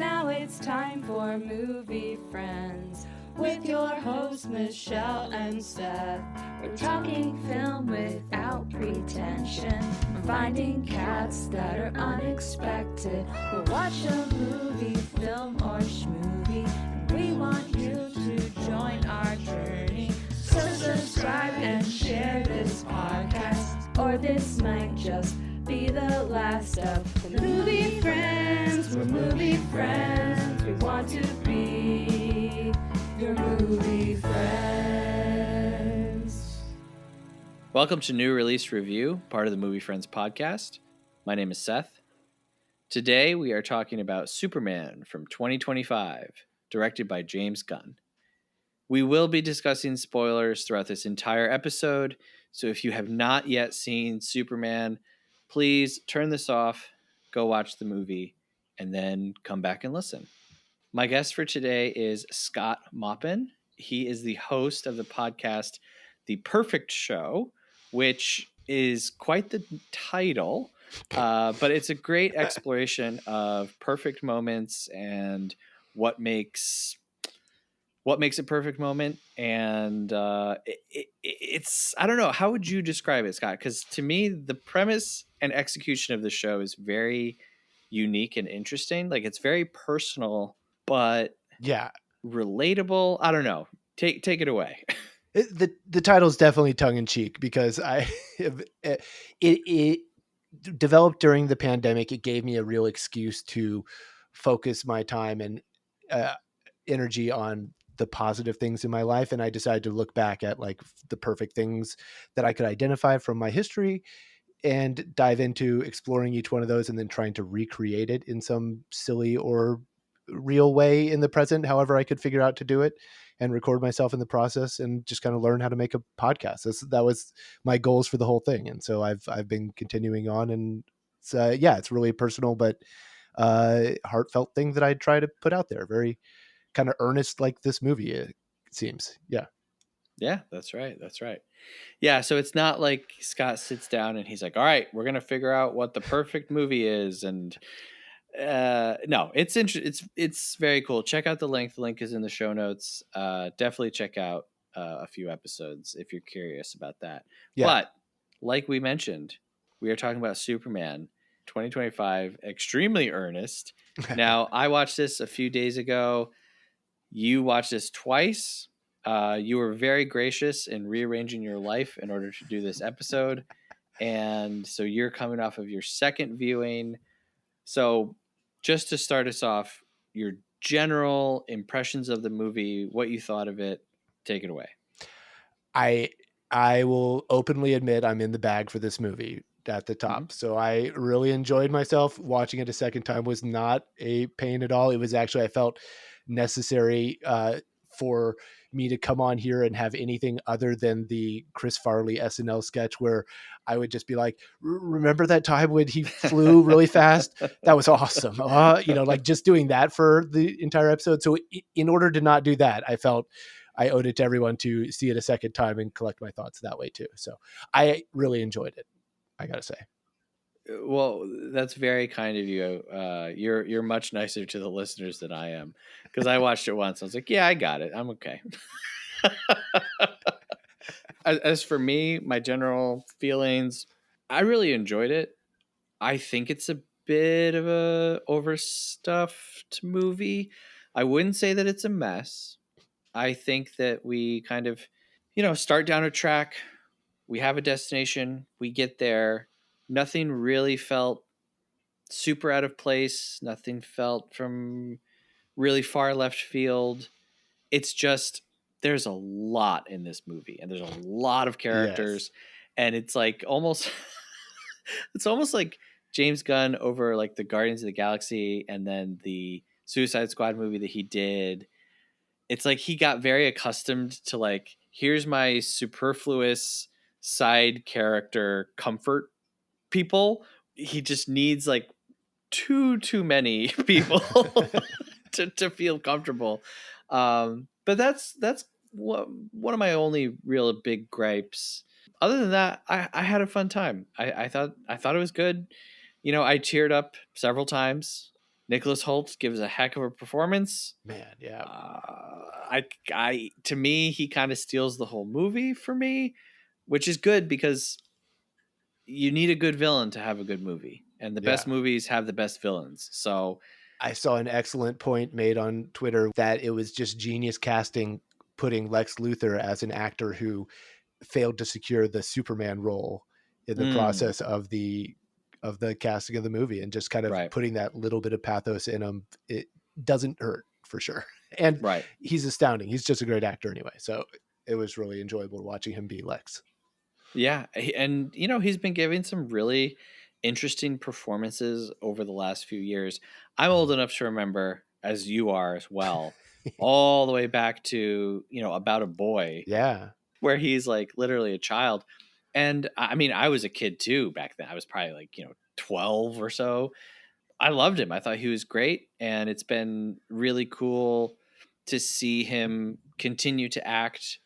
Now it's time for Movie Friends with your hosts Michelle and Seth. We're talking film without pretension. We're finding cats that are unexpected. We'll watch a movie, film, or schmovie, and we want you to join our journey. So subscribe and share this podcast, or this might just be the last of the Movie Friends. We're movie friends. We want to be your movie friends. Welcome to New Release Review, part of the Movie Friends podcast. My name is Seth. Today we are talking about Superman from 2025, directed by James Gunn. We will be discussing spoilers throughout this entire episode, so if you have not yet seen Superman, please turn this off, go watch the movie, and then come back and listen. My guest for today is Scot Maupin. He is the host of the podcast The Perfect Show, which is quite the title, but it's a great exploration of perfect moments and what makes a perfect moment. And it's, I don't know, how would you describe it, Scott? Because to me, the premise and execution of the show is very unique and interesting. Like, it's very personal, but relatable. I don't know. Take it away. The title is definitely tongue in cheek because it developed during the pandemic. It gave me a real excuse to focus my time and energy on the positive things in my life. And I decided to look back at like the perfect things that I could identify from my history and dive into exploring each one of those and then trying to recreate it in some silly or real way in the present, however I could figure out to do it, and record myself in the process and just kind of learn how to make a podcast. That was my goals for the whole thing. And so I've been continuing on, and it's really personal, but heartfelt thing that I try to put out there. Very kind of earnest, like this movie, it seems. Yeah. Yeah, that's right. Yeah, so it's not like Scott sits down and he's like, all right, we're going to figure out what the perfect movie is. And no, it's very cool. Check out the link. The link is in the show notes. Definitely check out a few episodes if you're curious about that. Yeah. But like we mentioned, we are talking about Superman 2025, extremely earnest. Now, I watched this a few days ago. You watched this twice. You were very gracious in rearranging your life in order to do this episode. And so you're coming off of your second viewing. So just to start us off, your general impressions of the movie, what you thought of it, take it away. I will openly admit I'm in the bag for this movie at the top. Mm-hmm. So I really enjoyed myself. Watching it a second time was not a pain at all. It was actually, I felt necessary for me to come on here and have anything other than the Chris Farley SNL sketch where I would just be like, remember that time when he flew really fast? That was awesome. Like just doing that for the entire episode. So in order to not do that, I felt I owed it to everyone to see it a second time and collect my thoughts that way too. So I really enjoyed it, I gotta say. Well, that's very kind of you. You're much nicer to the listeners than I am, because I watched it once. I was like, yeah, I got it. I'm okay. As for me, my general feelings, I really enjoyed it. I think it's a bit of a overstuffed movie. I wouldn't say that it's a mess. I think that we kind of, start down a track. We have a destination. We get there. Nothing really felt super out of place. Nothing felt from really far left field. It's just, there's a lot in this movie and there's a lot of characters. Yes. And it's like almost, it's almost like James Gunn over like the Guardians of the Galaxy and then the Suicide Squad movie that he did. It's like he got very accustomed to like, here's my superfluous side character comfort people. He just needs like too many people to feel comfortable. But that's one of my only real big gripes. Other than that, I had a fun time. I thought it was good. I teared up several times. Nicholas Hoult gives a heck of a performance. Man, yeah. To me, he kind of steals the whole movie for me, which is good because you need a good villain to have a good movie, and the best Yeah. movies have the best villains. So I saw an excellent point made on Twitter that it was just genius casting, putting Lex Luthor as an actor who failed to secure the Superman role in the process of the casting of the movie, and just kind of right, putting that little bit of pathos in him. It doesn't hurt for sure. And right. he's astounding. He's just a great actor anyway. So it was really enjoyable watching him be Lex. Yeah, and he's been giving some really interesting performances over the last few years. I'm old enough to remember, as you are as well, all the way back to About a Boy, Yeah. where he's like literally a child. And I mean, I was a kid too back then. I was probably like 12 or so. I loved him. I thought he was great, and it's been really cool to see him continue to act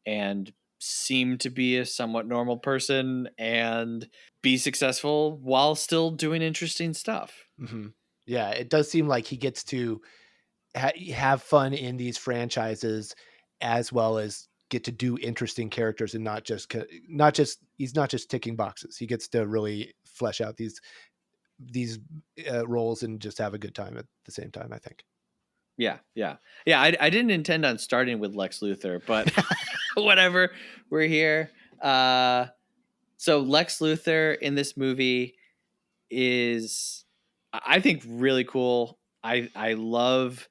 and seem to be a somewhat normal person and be successful while still doing interesting stuff. Mm-hmm. Yeah. It does seem like he gets to have fun in these franchises, as well as get to do interesting characters, and he's not just ticking boxes. He gets to really flesh out these roles and just have a good time at the same time, I think. Yeah. I didn't intend on starting with Lex Luthor, but whatever. We're here. So Lex Luthor in this movie is, I think, really cool. I love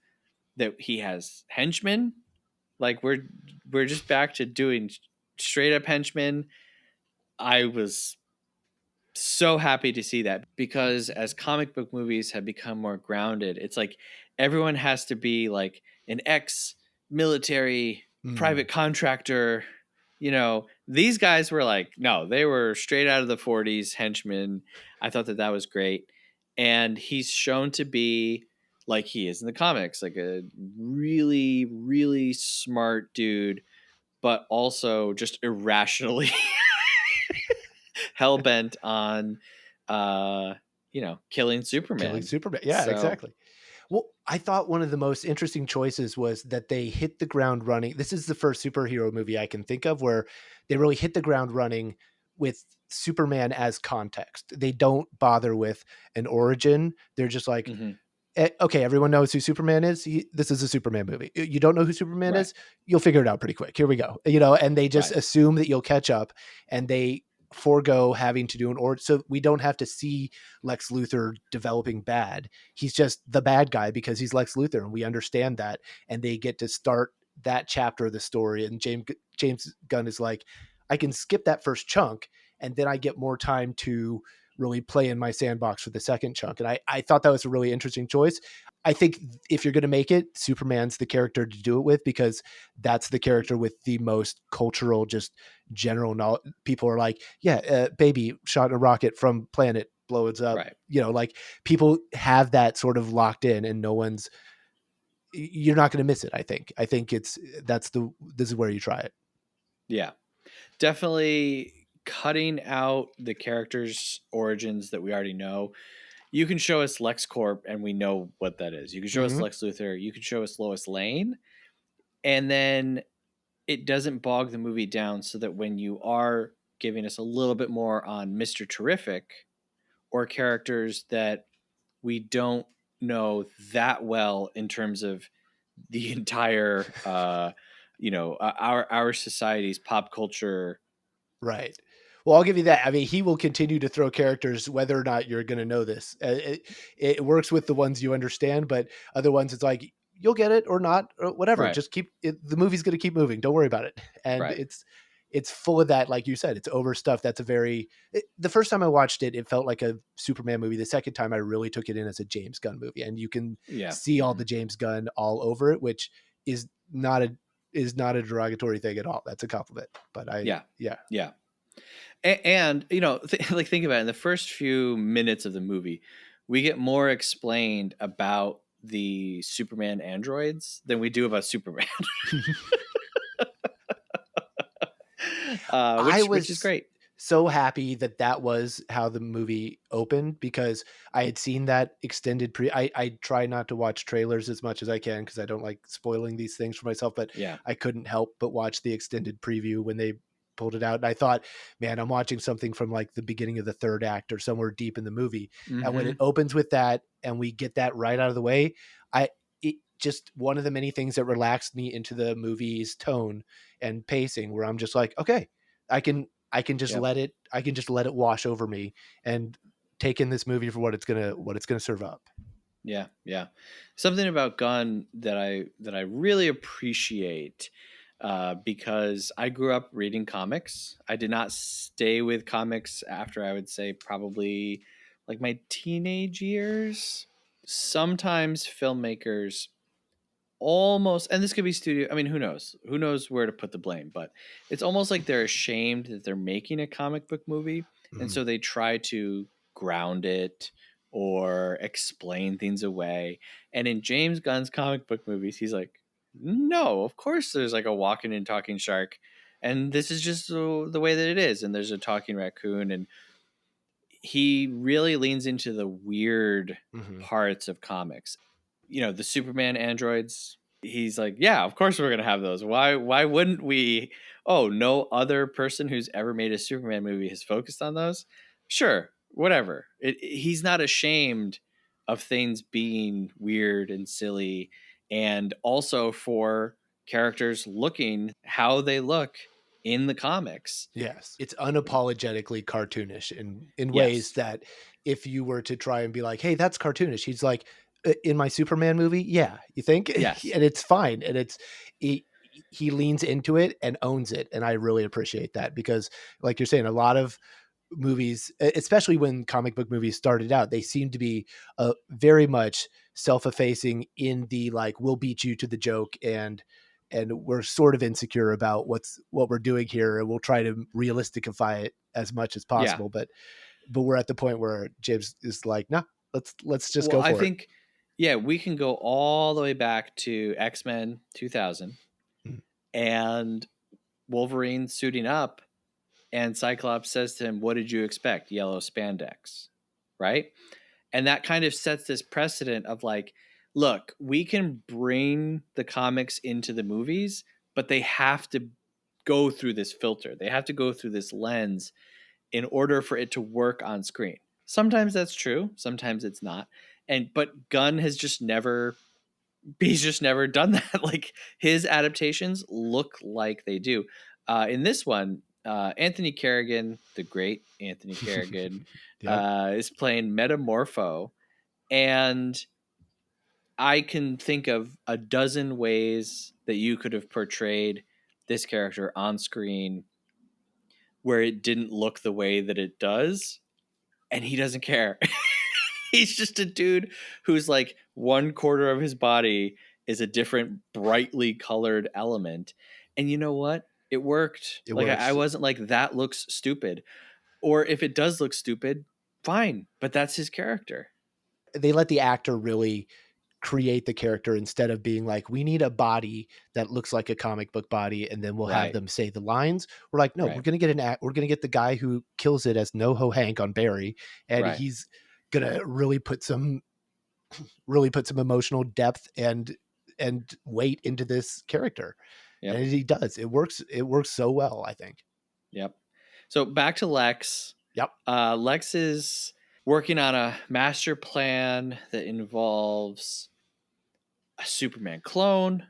that he has henchmen. Like we're just back to doing straight up henchmen. I was so happy to see that, because as comic book movies have become more grounded, it's like everyone has to be like an ex military private contractor. These guys were like, no, they were straight out of the 40s henchmen. I thought that was great. And he's shown to be, like he is in the comics, like a really, really smart dude, but also just irrationally hell bent on, killing Killing Superman. Superman. Yeah, So, exactly. Well, I thought one of the most interesting choices was that they hit the ground running. This is the first superhero movie I can think of where they really hit the ground running with Superman as context. They don't bother with an origin. They're just like, mhm, okay, everyone knows who Superman is. This is a Superman movie. You don't know who Superman right, is? You'll figure it out pretty quick. Here we go. And they just right, assume that you'll catch up, and they forego having to do an origin. So we don't have to see Lex Luthor developing bad. He's just the bad guy because he's Lex Luthor, and we understand that. And they get to start that chapter of the story. And James Gunn is like, I can skip that first chunk, and then I get more time to really play in my sandbox for the second chunk. And I thought that was a really interesting choice. I think if you're going to make it, Superman's the character to do it with, because that's the character with the most cultural, just general knowledge. People are like, yeah, baby shot a rocket from planet, blows up. right. Like people have that sort of locked in, and you're not going to miss it. I think this is where you try it. Yeah, definitely cutting out the characters' origins that we already know. You can show us LexCorp, and we know what that is. You can show us Mm-hmm. Lex Luthor. You can show us Lois Lane, and then it doesn't bog the movie down, so that when you are giving us a little bit more on Mr. Terrific or characters that we don't know that well in terms of the entire our society's pop culture. Right. Well, I'll give you that. I mean, he will continue to throw characters whether or not you're going to know this. It works with the ones you understand, but other ones, it's like you'll get it or not, or whatever. Right, Just keep it. The movie's going to keep moving. Don't worry about it. And right. it's full of that, like you said. It's over stuff. That's the first time I watched it, it felt like a Superman movie. The second time, I really took it in as a James Gunn movie, and you can Yeah. see all Mhm. the James Gunn all over it, which is not a derogatory thing at all. That's a compliment. But Yeah. yeah. Yeah. And like think about it, in the first few minutes of the movie, we get more explained about the Superman androids than we do about Superman. I Which is was great. so happy that that was how the movie opened, because I had seen that extended I try not to watch trailers as much as I can because I don't like spoiling these things for myself, but Yeah. I couldn't help but watch the extended preview when they pulled it out. And I thought, man, I'm watching something from like the beginning of the third act or somewhere deep in the movie. And when it Mm-hmm. opens with that and we get that right out of the way, it just one of the many things that relaxed me into the movie's tone and pacing, where I'm just like, okay, I can just Yep. let it wash over me and take in this movie for what it's gonna serve up. Yeah, yeah. Something about Gunn that I really appreciate, because I grew up reading comics. I did not stay with comics after, I would say, probably like my teenage years. Sometimes filmmakers almost, and this could be studio, I mean, who knows where to put the blame, but it's almost like they're ashamed that they're making a comic book movie, and Mhm. so they try to ground it or explain things away. And in James Gunn's comic book movies, he's like, no, of course there's like a walking and talking shark, and this is just the way that it is, and there's a talking raccoon. And he really leans into the weird Mhm. parts of comics. The Superman androids. He's like, yeah, of course we're gonna have those. Why wouldn't we? Oh, no other person who's ever made a Superman movie has focused on those. Sure, whatever. He's not ashamed of things being weird and silly, and also for characters looking how they look in the comics. Yes. It's unapologetically cartoonish in ways Yes. that if you were to try and be like, "Hey, that's cartoonish." He's like, In my Superman movie? Yeah, you think?" Yes. And it's fine, and he he leans into it and owns it, and I really appreciate that because like you're saying, a lot of movies, especially when comic book movies started out, they seem to be very much self-effacing in the like, we'll beat you to the joke, and we're sort of insecure about what we're doing here, and we'll try to realisticify it as much as Yeah. possible. But we're at the point where James is like, no, let's just Well, go I for it. think, yeah, we can go all the way back to X-Men 2000 Mm. and Wolverine suiting up, and Cyclops says to him, "What did you expect? Yellow spandex." Right? And that kind of sets this precedent of like, look, we can bring the comics into the movies, but they have to go through this filter. They have to go through this lens in order for it to work on screen. Sometimes that's true, sometimes it's not. But Gunn has just never he's just never done that. Like, his adaptations look like they do. In this one, Anthony Carrigan, the great Anthony Carrigan, Yep. is playing Metamorpho, and I can think of a dozen ways that you could have portrayed this character on screen where it didn't look the way that it does, and he doesn't care. He's just a dude who's like one quarter of his body is a different brightly colored element. And you know what? It worked. It Like, I works. wasn't like, that looks stupid. Or if it does look stupid, fine. But that's his character. They let the actor really create the character instead of being like, we need a body that looks like a comic book body, and then we'll have Right. them say the lines. We're like, no, Right. we're gonna get the guy who kills it as NoHo Hank on Barry, and Right. he's gonna really put some emotional depth and weight into this character. Yep. And he does. It works so well, I think. Yep. So back to Lex. Yep. Lex is working on a master plan that involves a Superman clone.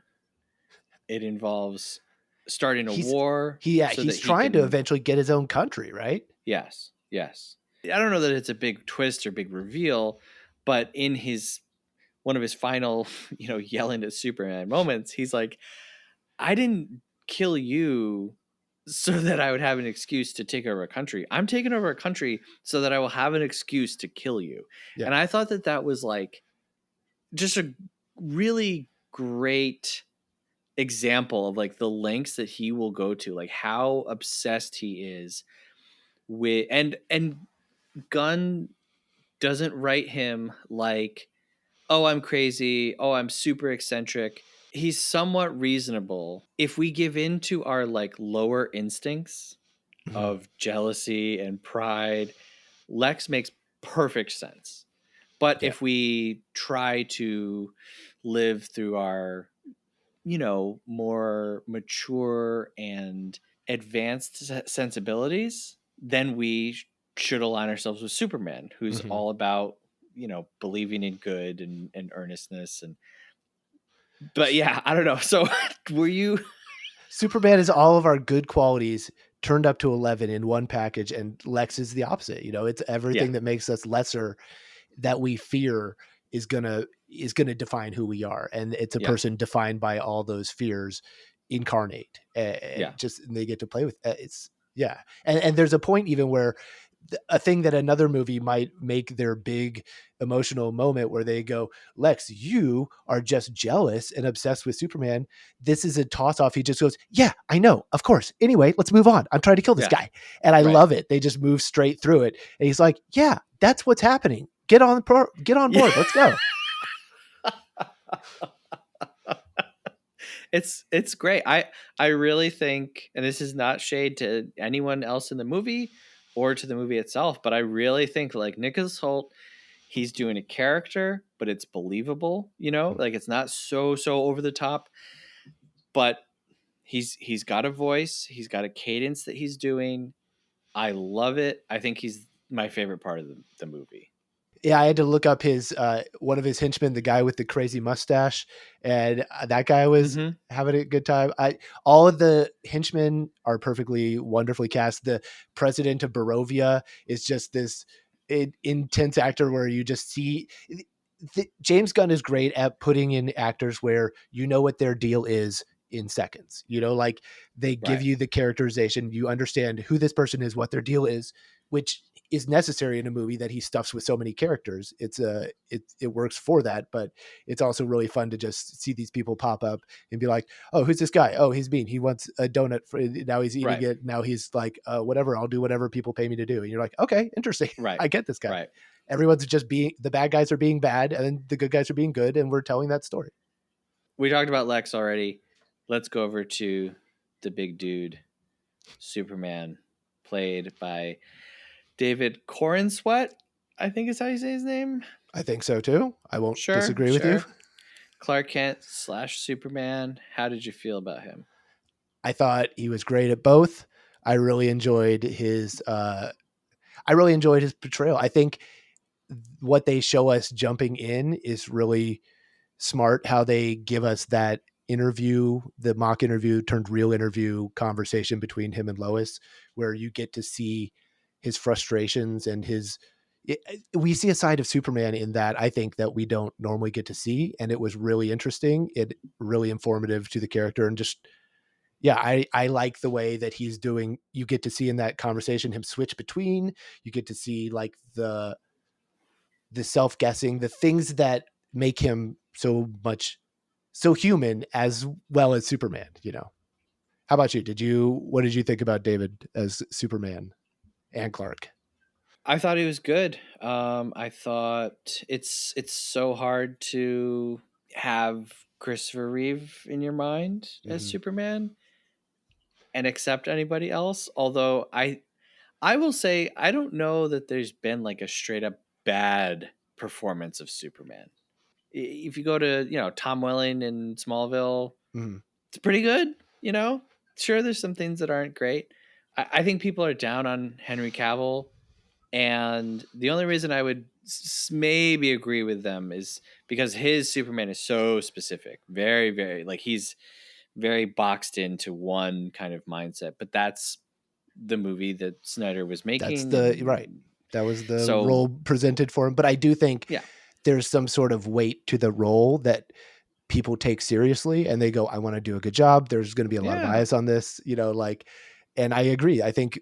It involves starting a He's war yeah, so that he's he trying to can. eventually get his own country, right? Yes, yes. I don't know that it's a big twist or big reveal, but in his one of his final, yelling at Superman moments, he's like, "I didn't kill you so that I would have an excuse to take over a country. I'm taking over a country so that I will have an excuse to kill you." Yeah. And I thought that that was like just a really great example of like the lengths that he will go to, like how obsessed he is with. And Gunn doesn't write him like, oh, I'm crazy, oh, I'm super eccentric. He's somewhat reasonable. If we give in to our like lower instincts, of jealousy and pride, Lex makes perfect sense. But Yeah. if we try to live through our, more mature and advanced sensibilities, then we should align ourselves with Superman, who's Mhm. all about, believing in good and earnestness. But yeah, I don't know. So were you? Superman is all of our good qualities turned up to 11 in one package, and Lex is the opposite. It's Yeah, everything that makes us lesser that we fear is gonna define who we are, and it's a yeah, person defined by all those fears incarnate, yeah, and just and they get to play with it's yeah, and there's a point even where a thing that another movie might make their big emotional moment where they go, Lex, you are just jealous and obsessed with Superman. This is a toss off. He just goes, yeah, I know, of course. Anyway, let's move on. I'm trying to kill this yeah. guy. And I Right. love it. They just move straight through it. And he's like, yeah, that's what's happening. Get on Yeah. board. Let's go. It's great. I really think, and this is not shade to anyone else in the movie or to the movie itself, but I really think like Nicholas Hoult, he's doing a character, but it's believable, like it's not so over the top, but he's got a voice, he's got a cadence that he's doing. I love it. I think he's my favorite part of the movie. Yeah, I had to look up his one of his henchmen, the guy with the crazy mustache, and that guy was Mm-hmm. having a good time. All of the henchmen are perfectly wonderfully cast. The president of Barovia is just this intense actor where you just see James Gunn is great at putting in actors where you know what their deal is in seconds. Like they give Right. you the characterization, you understand who this person is, what their deal is, which is necessary in a movie that he stuffs with so many characters. It works for that, but it's also really fun to just see these people pop up and be like, oh, who's this guy? Oh, he's mean. He wants a donut. Now he's eating Right. it. Now he's like, whatever. I'll do whatever people pay me to do. And you're like, okay, interesting. Right. I get this guy. Right. Everyone's just the bad guys are being bad, and then the good guys are being good, and we're telling that story. We talked about Lex already. Let's go over to the big dude, Superman, played by David Corenswet, I think is how you say his name. I think so too. I won't Sure, disagree with you. sure. Clark Kent / Superman. How did you feel about him? I thought he was great at both. I really enjoyed his portrayal. I think what they show us jumping in is really smart. How they give us that interview, the mock interview turned real interview conversation between him and Lois, where you get to see his frustrations and we see a side of Superman in that I think that we don't normally get to see. And it was really interesting. It really informative to the character, and just, yeah, I like the way that he's doing. You get to see in that conversation him switch between. You get to see like the self guessing, the things that make him so human as well as Superman. How about you? What did you think about David as Superman and Clark? I thought he was good. I thought it's so hard to have Christopher Reeve in your mind as Mm-hmm. Superman and accept anybody else. Although I will say I don't know that there's been like a straight up bad performance of Superman. If you go to Tom Welling in Smallville, Mm-hmm. it's pretty good. Sure, there's some things that aren't great. I think people are down on Henry Cavill, and the only reason I would maybe agree with them is because his Superman is so specific, very very like he's very boxed into one kind of mindset. But that's the movie that Snyder was That's making, the right. and That was the so role presented for him. But I do think yeah, there's some sort of weight to the role that people take seriously, and they go, I want to do a good job. There's going to be a lot of yeah, bias on this, and I agree. I think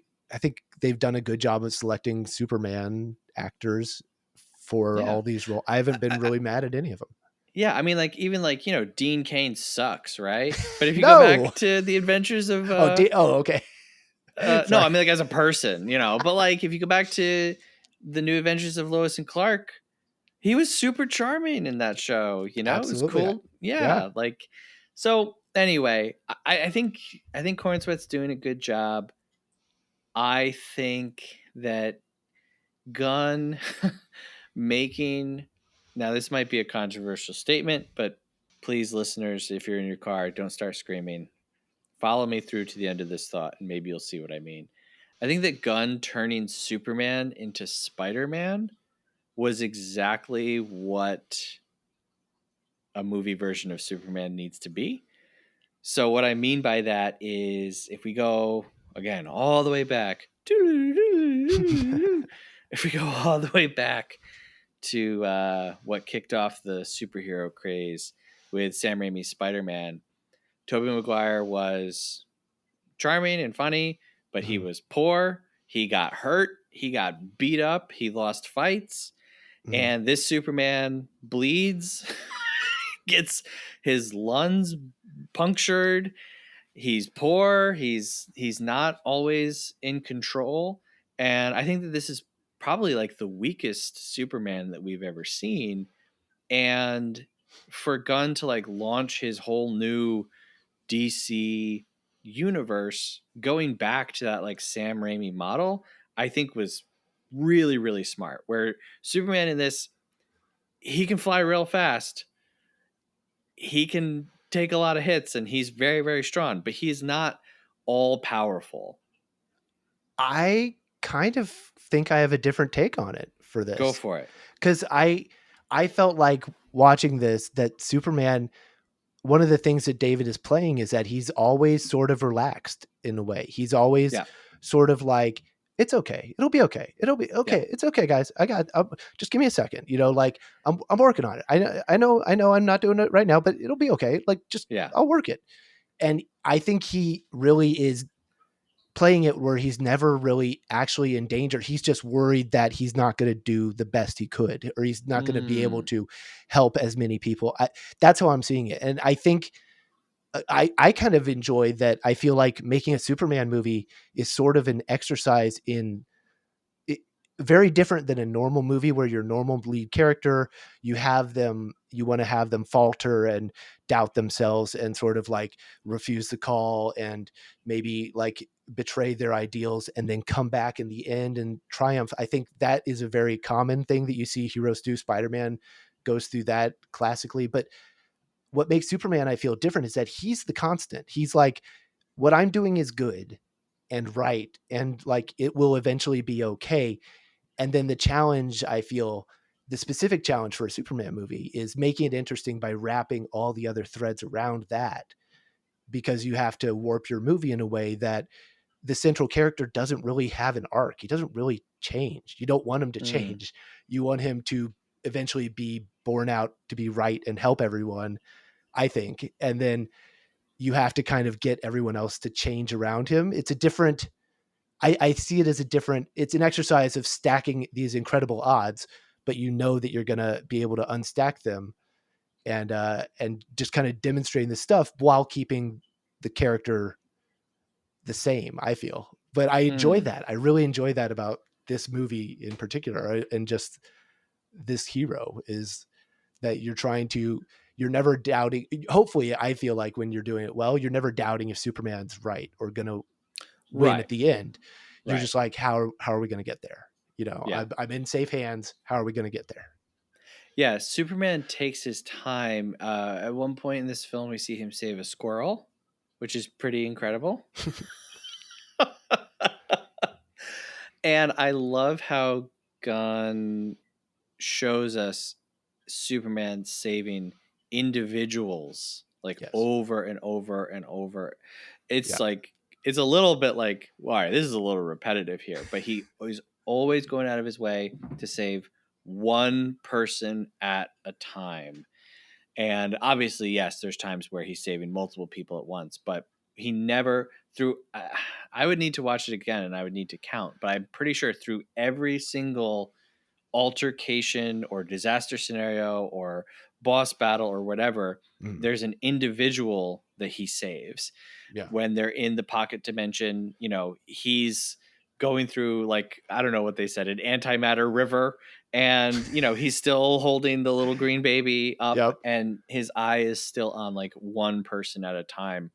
they've done a good job of selecting Superman actors for yeah. all these roles. I haven't been really mad at any of them. Yeah, I mean, like even like Dean Cain sucks, right? But if you go No. back to the Adventures of Okay. no, Sorry. I mean like as a person, but like if you go back to the New Adventures of Lois and Clark, he was super charming in that show. It was Absolutely. cool. Yeah. Yeah, like so. Anyway, I think Cornsweat's doing a good job. I think that Gunn making, now this might be a controversial statement, but please, listeners, if you're in your car, don't start screaming. Follow me through to the end of this thought, and maybe you'll see what I mean. I think that Gunn turning Superman into Spider-Man was exactly what a movie version of Superman needs to be. So what I mean by that is if we go again all the way back, if we go all the way back to what kicked off the superhero craze with Sam Raimi's Spider-Man, Tobey Maguire was charming and funny, but he was poor. He got hurt. He got beat up. He lost fights. And this Superman bleeds, gets his lungs punctured. He's poor. He's not always in control. And I think that this is probably like the weakest Superman that we've ever seen. And for Gunn to like launch his whole new DC universe, going back to that like Sam Raimi model, I think was really, really smart. Where Superman in this, he can fly real fast. He can take a lot of hits and he's very, very strong, but he's not all powerful. I kind of think I have a different take on it for this. Go for it. Because I felt like watching this, that Superman, one of the things that David is playing is that he's always sort of relaxed in a way. He's always sort of like, it's okay. It'll be okay. It'll be okay. It's okay, guys. Just give me a second. You know, like I'm working on it. I know I'm not doing it right now, but it'll be okay. Like I'll work it. And I think he really is playing it where he's never really actually in danger. He's just worried that he's not going to do the best he could, or he's not going to be able to help as many people. That's how I'm seeing it. And I think I kind of enjoy that. I feel like making a Superman movie is sort of an exercise in very different than a normal movie where your normal lead character, you want to have them falter and doubt themselves and sort of like refuse the call and maybe like betray their ideals and then come back in the end and triumph. I think that is a very common thing that you see heroes do. Spider-Man goes through that classically, but what makes Superman, I feel, different is that he's the constant. He's like, what I'm doing is good and right, and like it will eventually be okay. And then the challenge, I feel, the specific challenge for a Superman movie is making it interesting by wrapping all the other threads around that, because you have to warp your movie in a way that the central character doesn't really have an arc. He doesn't really change. You don't want him to change. You want him to eventually be born out to be right and help everyone, I think. And then you have to kind of get everyone else to change around him. It's a different, I see it as it's an exercise of stacking these incredible odds, but you know that you're going to be able to unstack them and just kind of demonstrating this stuff while keeping the character the same, I feel. But I enjoy that. I really enjoy that about this movie in particular, and just this hero is that you're never doubting. Hopefully, I feel like when you're doing it well, you're never doubting if Superman's right or going to win at the end. You're just like, how are we going to get there? You know, I'm in safe hands. How are we going to get there? Yeah, Superman takes his time. At one point in this film, we see him save a squirrel, which is pretty incredible. And I love how Gunn shows us Superman saving individuals like over and over and over. It's like, it's a little bit like, all right, this is a little repetitive here, but he is always going out of his way to save one person at a time. And obviously, yes, there's times where he's saving multiple people at once, but he never I would need to watch it again and I would need to count, but I'm pretty sure through every single altercation or disaster scenario or boss battle or whatever, there's an individual that he saves. When they're in the pocket dimension, you know, he's going through, like, I don't know what they said, an antimatter river, and you know, he's still holding the little green baby up and his eye is still on like one person at a time.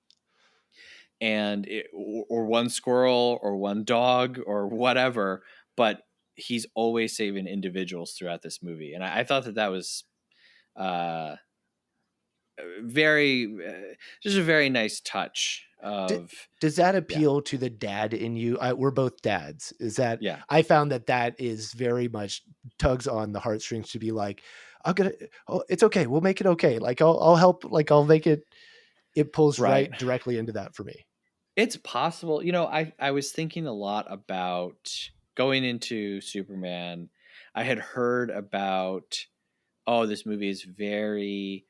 or one squirrel or one dog or whatever, but he's always saving individuals throughout this movie. And I thought that was uh, very, just a very nice touch of, Does that yeah, appeal to the dad in you? We're both dads. Is that yeah, I found that is very much tugs on the heartstrings to be like, I'm gonna, oh, it's okay. We'll make it okay. Like I'll help. Like I'll make it. It pulls right. right directly into that for me. It's possible. I was thinking a lot about going into Superman. I had heard about, oh, this movie is very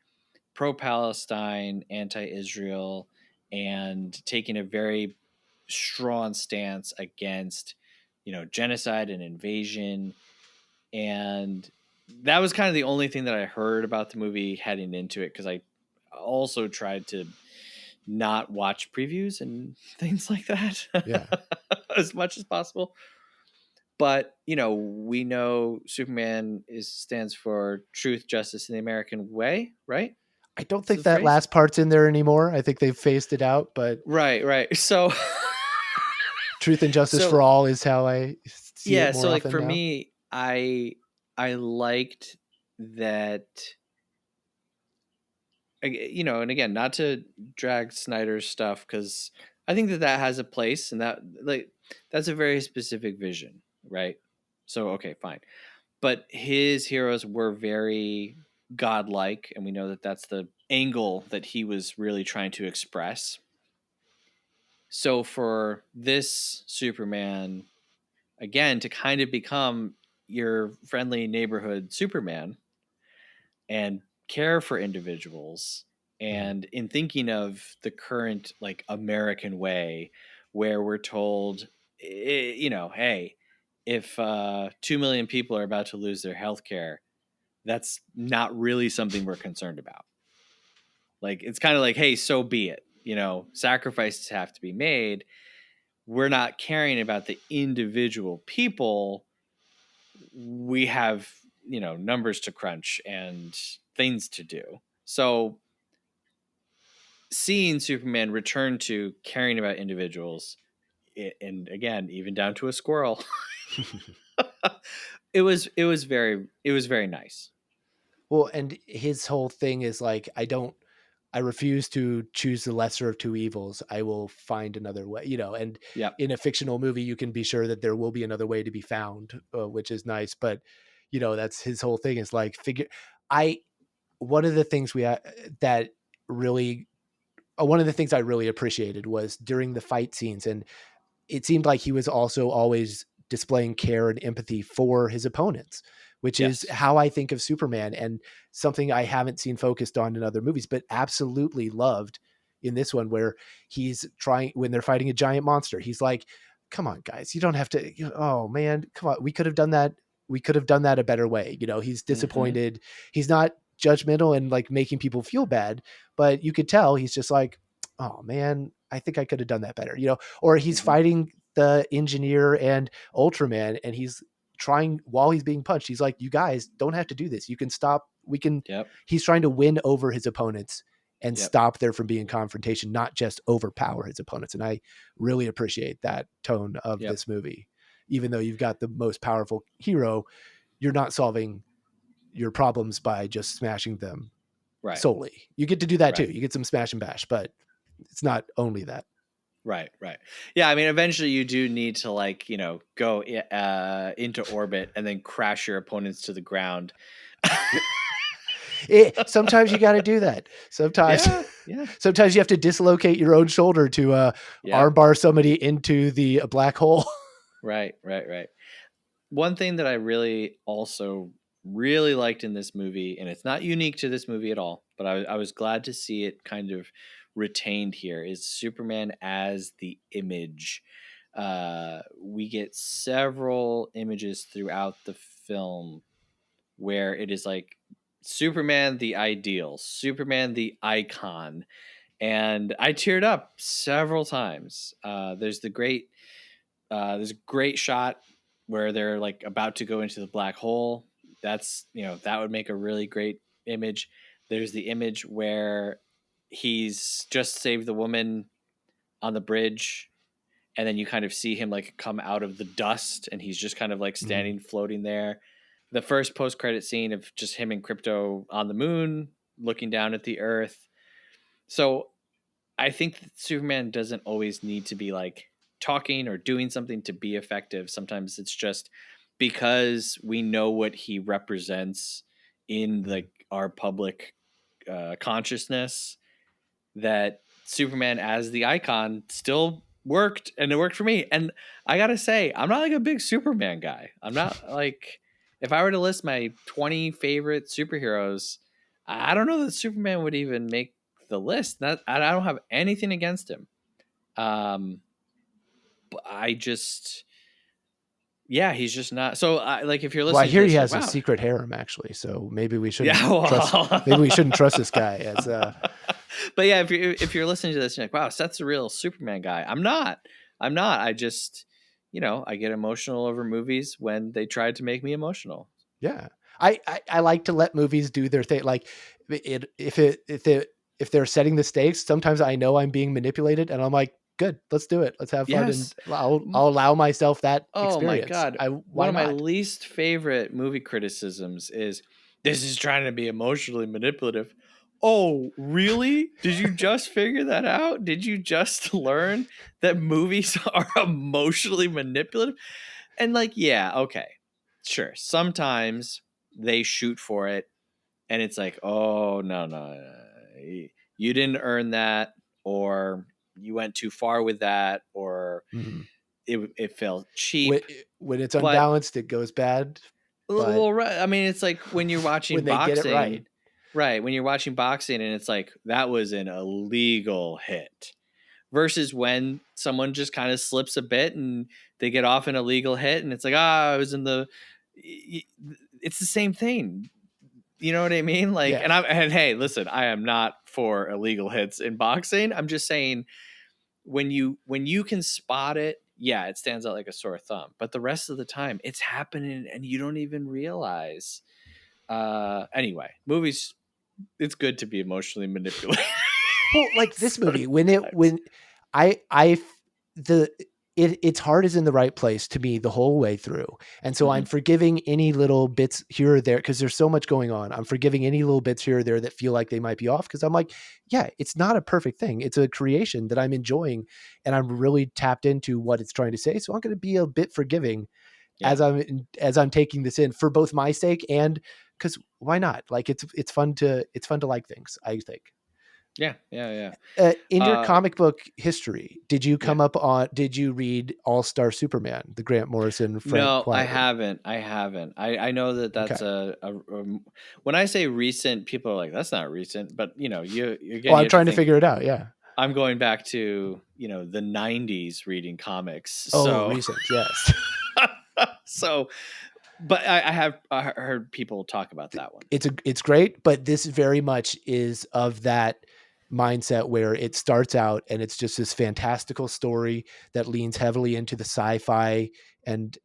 pro-Palestine, anti-Israel, and taking a very strong stance against, genocide and invasion. And that was kind of the only thing that I heard about the movie heading into it, because I also tried to not watch previews and things like that Yeah. as much as possible. But we know Superman stands for truth, justice, and the American way, right? I don't That's think the that phrase. last part's in there anymore. I think they've phased it out, but Right. So, truth and justice so for all is how I see it yeah. more So, like often for now. me, I liked that. And again, not to drag Snyder's stuff, because I think that has a place, and that's a very specific vision, right? So, okay, fine. But his heroes were very godlike, and we know that that's the angle that he was really trying to express. So for this Superman, again, to kind of become your friendly neighborhood Superman and care for individuals, Mhm. and in thinking of the current like American way, where we're told, hey, if 2 million people are about to lose their health care, that's not really something we're concerned about. Like, it's kind of like, hey, so be it. Sacrifices have to be made. We're not caring about the individual people. We have, numbers to crunch and things to do. So seeing Superman return to caring about individuals, and again, even down to a squirrel, it was very nice. Well, and his whole thing is like, I refuse to choose the lesser of two evils. I will find another way, and Yep. in a fictional movie, you can be sure that there will be another way to be found, which is nice. But, that's his whole thing is like, I, one of the things that really, one of the things I really appreciated was during the fight scenes. And it seemed like he was also always displaying care and empathy for his opponents, which is Yes. how I think of Superman, and something I haven't seen focused on in other movies, but absolutely loved in this one, where he's trying, when they're fighting a giant monster, he's like, come on guys, you don't have to, oh man, come on. We could have done that. We could have done that a better way. He's Mm-hmm. disappointed. He's not judgmental and like making people feel bad, but you could tell he's just like, oh man, I think I could have done that better, or he's Mm-hmm. fighting the engineer and Ultraman, and he's trying, while he's being punched, he's like, you guys don't have to do this. You can stop. We can, Yep. he's trying to win over his opponents and Yep. stop there from being confrontation, not just overpower his opponents. And I really appreciate that tone of Yep. this movie. Even though you've got the most powerful hero, you're not solving your problems by just smashing them Right. solely. You get to do that too. Right. You get some smash and bash, but it's not only that. Right. Yeah, I mean, eventually you do need to go into orbit and then crash your opponents to the ground. Sometimes you got to do that. Sometimes, Yeah. sometimes you have to dislocate your own shoulder to Yep. armbar somebody into the black hole. Right. One thing that I really also really liked in this movie, and it's not unique to this movie at all, but I was glad to see it kind of retained here, is Superman as the image. We get several images throughout the film where it is like Superman the ideal, Superman the icon, and I teared up several times. There's a great shot where they're like about to go into the black hole. That would make a really great image. There's the image where he's just saved the woman on the bridge, and then you kind of see him like come out of the dust, and he's just kind of like standing floating there. The first post-credit scene of just him and Krypto on the moon looking down at the earth. So I think that Superman doesn't always need to be like talking or doing something to be effective. Sometimes it's just because we know what he represents in our public consciousness, that Superman as the icon still worked, and it worked for me. And I gotta say, I'm not like a big Superman guy. I'm not like, if I were to list my 20 favorite superheroes, I don't know that Superman would even make the list. I don't have anything against him. But I just, yeah, he's just not. So like, if you're Well, I listening to hear he this, you're has like, a wow. secret harem actually, so maybe we shouldn't Yeah, well. trust. Maybe we shouldn't trust this guy as. But yeah, if you're listening to this, you're like, wow, Seth's a real Superman guy. I'm not. I just, I get emotional over movies when they tried to make me emotional. Yeah, I like to let movies do their thing. Like if they're setting the stakes, sometimes I know I'm being manipulated, and I'm like, good, let's do it. Let's have fun, Yes. and I'll allow myself that Oh my experience. God. Why One of my not? least favorite movie criticisms is, this is trying to be emotionally manipulative. Oh, really? Did you just figure that out? Did you just learn that movies are emotionally manipulative? And like, yeah, okay. Sure. Sometimes they shoot for it, and it's like, oh, no. You didn't earn that, or you went too far with that, or Mhm. it felt When, cheap. when it's But unbalanced, it goes bad. But well, right. I mean, it's like when you're when watching they get it right, boxing, right? When you're watching boxing, and it's like, that was an illegal hit, versus when someone just kind of slips a bit and they get off an illegal hit, and it's like, I was in the. It's the same thing. You know what I mean? Like, yeah. and hey, listen, I am not for illegal hits in boxing. I'm just saying, when you can spot it, yeah, it stands out like a sore thumb. But the rest of the time, it's happening and you don't even realize. Anyway, movies, it's good to be emotionally manipulated. Well, like this movie, Sometimes. when I the its heart is in the right place to me the whole way through. And so I'm Mhm. forgiving any little bits here or there because there's so much going on. I'm forgiving any little bits here or there that feel like they might be off because I'm like, yeah, it's not a perfect thing. It's a creation that I'm enjoying and I'm really tapped into what it's trying to say. So I'm going to be a bit forgiving Yeah. as I'm taking this in for both my sake and because why not? Like it's fun to like things, I think. Yeah. Yeah. Yeah. In your Uh, comic book history, did you yeah. did you read All-Star Superman, the Grant Morrison, Frank No, I Quitely? haven't. I know that Okay. that's when I say recent, people are like, that's not recent, but you Well, again, you I'm have to trying to think. figure it out. Yeah. I'm going back to, the 90s reading comics. Oh, So, recent. Yes. so, but I have heard people talk about that one. It's great, but this very much is of that mindset where it starts out and it's just this fantastical story that leans heavily into the sci-fi and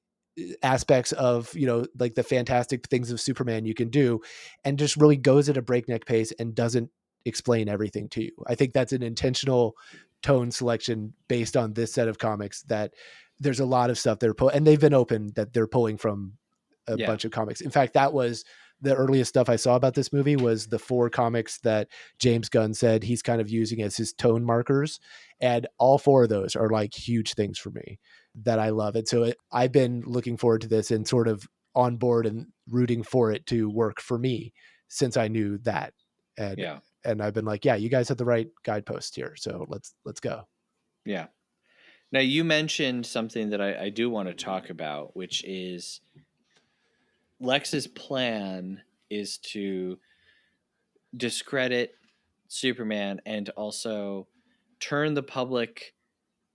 aspects of like the fantastic things of Superman you can do, and just really goes at a breakneck pace and doesn't explain everything to you. I think that's an intentional tone selection based on this set of comics, that there's a lot of stuff and they've been open that they're pulling from a Yeah. bunch of comics. In fact, that was the earliest stuff I saw about this movie was the 4 comics that James Gunn said he's kind of using as his tone markers. And all 4 of those are like huge things for me that I love. And so I've been looking forward to this and sort of on board and rooting for it to work for me since I knew that. And, Yeah. and I've been like, yeah, you guys have the right guidepost here. So let's go. Yeah. Now, you mentioned something that I do want to talk about, which is Lex's plan is to discredit Superman and also turn the public,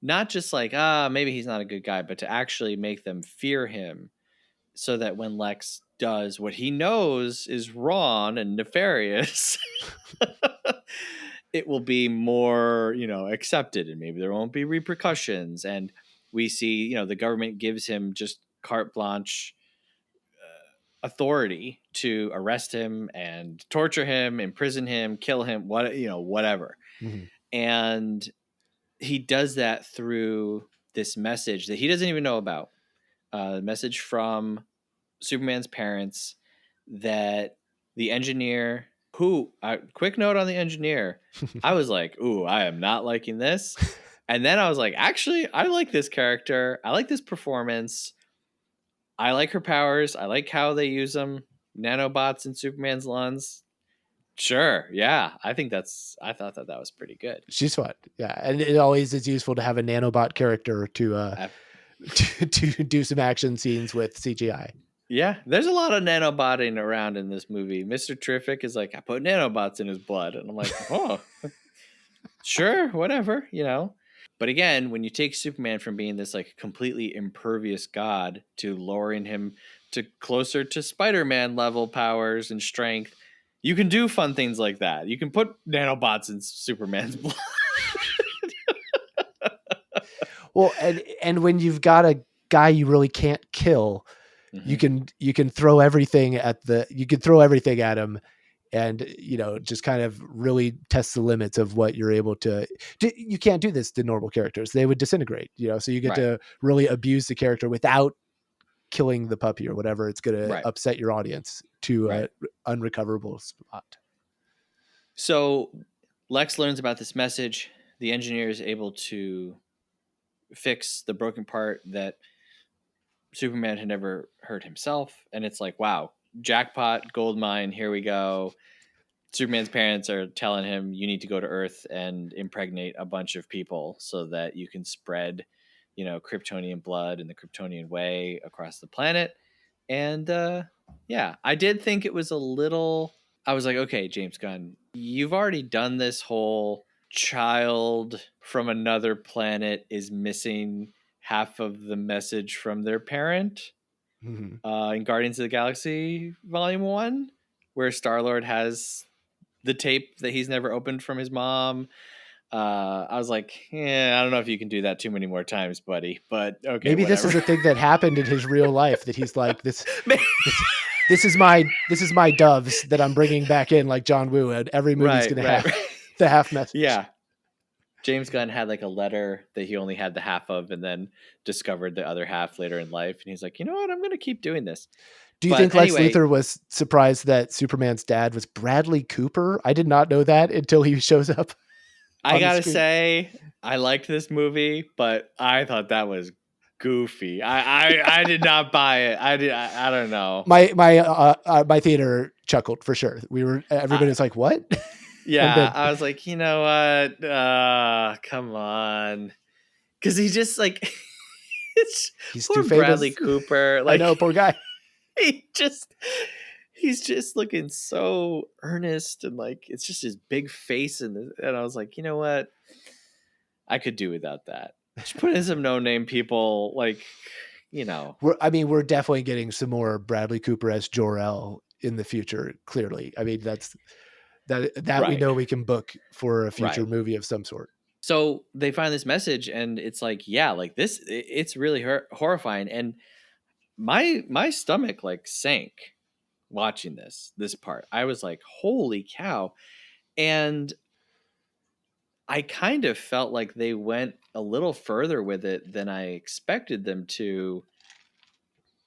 not just like, maybe he's not a good guy, but to actually make them fear him, so that when Lex does what he knows is wrong and nefarious, it will be more, accepted, and maybe there won't be repercussions. And we see, the government gives him just carte blanche authority to arrest him and torture him, imprison him, kill him, whatever. Mhm. And he does that through this message that he doesn't even know about. A message from Superman's parents that the engineer quick note on the engineer. I was like, ooh, I am not liking this. And then I was like, actually, I like this character. I like this performance. I like her powers. I like how they use them. Nanobots in Superman's lungs. Sure. Yeah. I thought that was pretty good. She's fun. Yeah. And it always is useful to have a nanobot character to do some action scenes with CGI. Yeah. There's a lot of nanobotting around in this movie. Mr. Terrific is like, I put nanobots in his blood. And I'm like, oh, sure. Whatever, But again, when you take Superman from being this like completely impervious god to lowering him to closer to Spider-Man level powers and strength, you can do fun things like that. You can put nanobots in Superman's blood. Well, and when you've got a guy you really can't kill, mm-hmm. you can throw everything at him, and just kind of really test the limits of what you're able to do. You can't do this to normal characters; they would disintegrate. So you get to really abuse the character without killing the puppy or whatever. It's going to upset your audience to an unrecoverable spot. So Lex learns about this message. The engineer is able to fix the broken part that Superman had never heard himself. And it's like, wow, jackpot, gold mine, here we go. Superman's parents are telling him, you need to go to Earth and impregnate a bunch of people so that you can spread, Kryptonian blood and the Kryptonian way across the planet. And I did think it was I was like, okay, James Gunn, you've already done this whole child from another planet is missing half of the message from their parent in Guardians of the Galaxy Volume 1, where Star-Lord has the tape that he's never opened from his mom. I was like, I don't know if you can do that too many more times, buddy, but okay. Maybe whatever. This is a thing that happened in his real life that he's like, this is my doves that I'm bringing back in, like John Woo, and every movie's going to have the half message. Yeah. James Gunn had like a letter that he only had the half of and then discovered the other half later in life. And he's like, you know what? I'm going to keep doing this. Do you think Lex Luthor was surprised that Superman's dad was Bradley Cooper? I did not know that until he shows up. I got to say, I liked this movie, but I thought that was goofy. I did not buy it. I don't know. My theater chuckled for sure. Everybody was like, what? Yeah, I was like, you know what? Come on, because he just like he's poor too famous. Bradley Cooper. Like, I know, poor guy. He's just looking so earnest and like it's just his big face and I was like, you know what? I could do without that. Just put in some no-name people, like, We're definitely getting some more Bradley Cooper as Jor-El in the future. Clearly, I mean that we know we can book for a future movie of some sort. So they find this message and it's like, like this, it's really horrifying. And my stomach like sank watching this part. I was like, holy cow. And I kind of felt like they went a little further with it than I expected them to.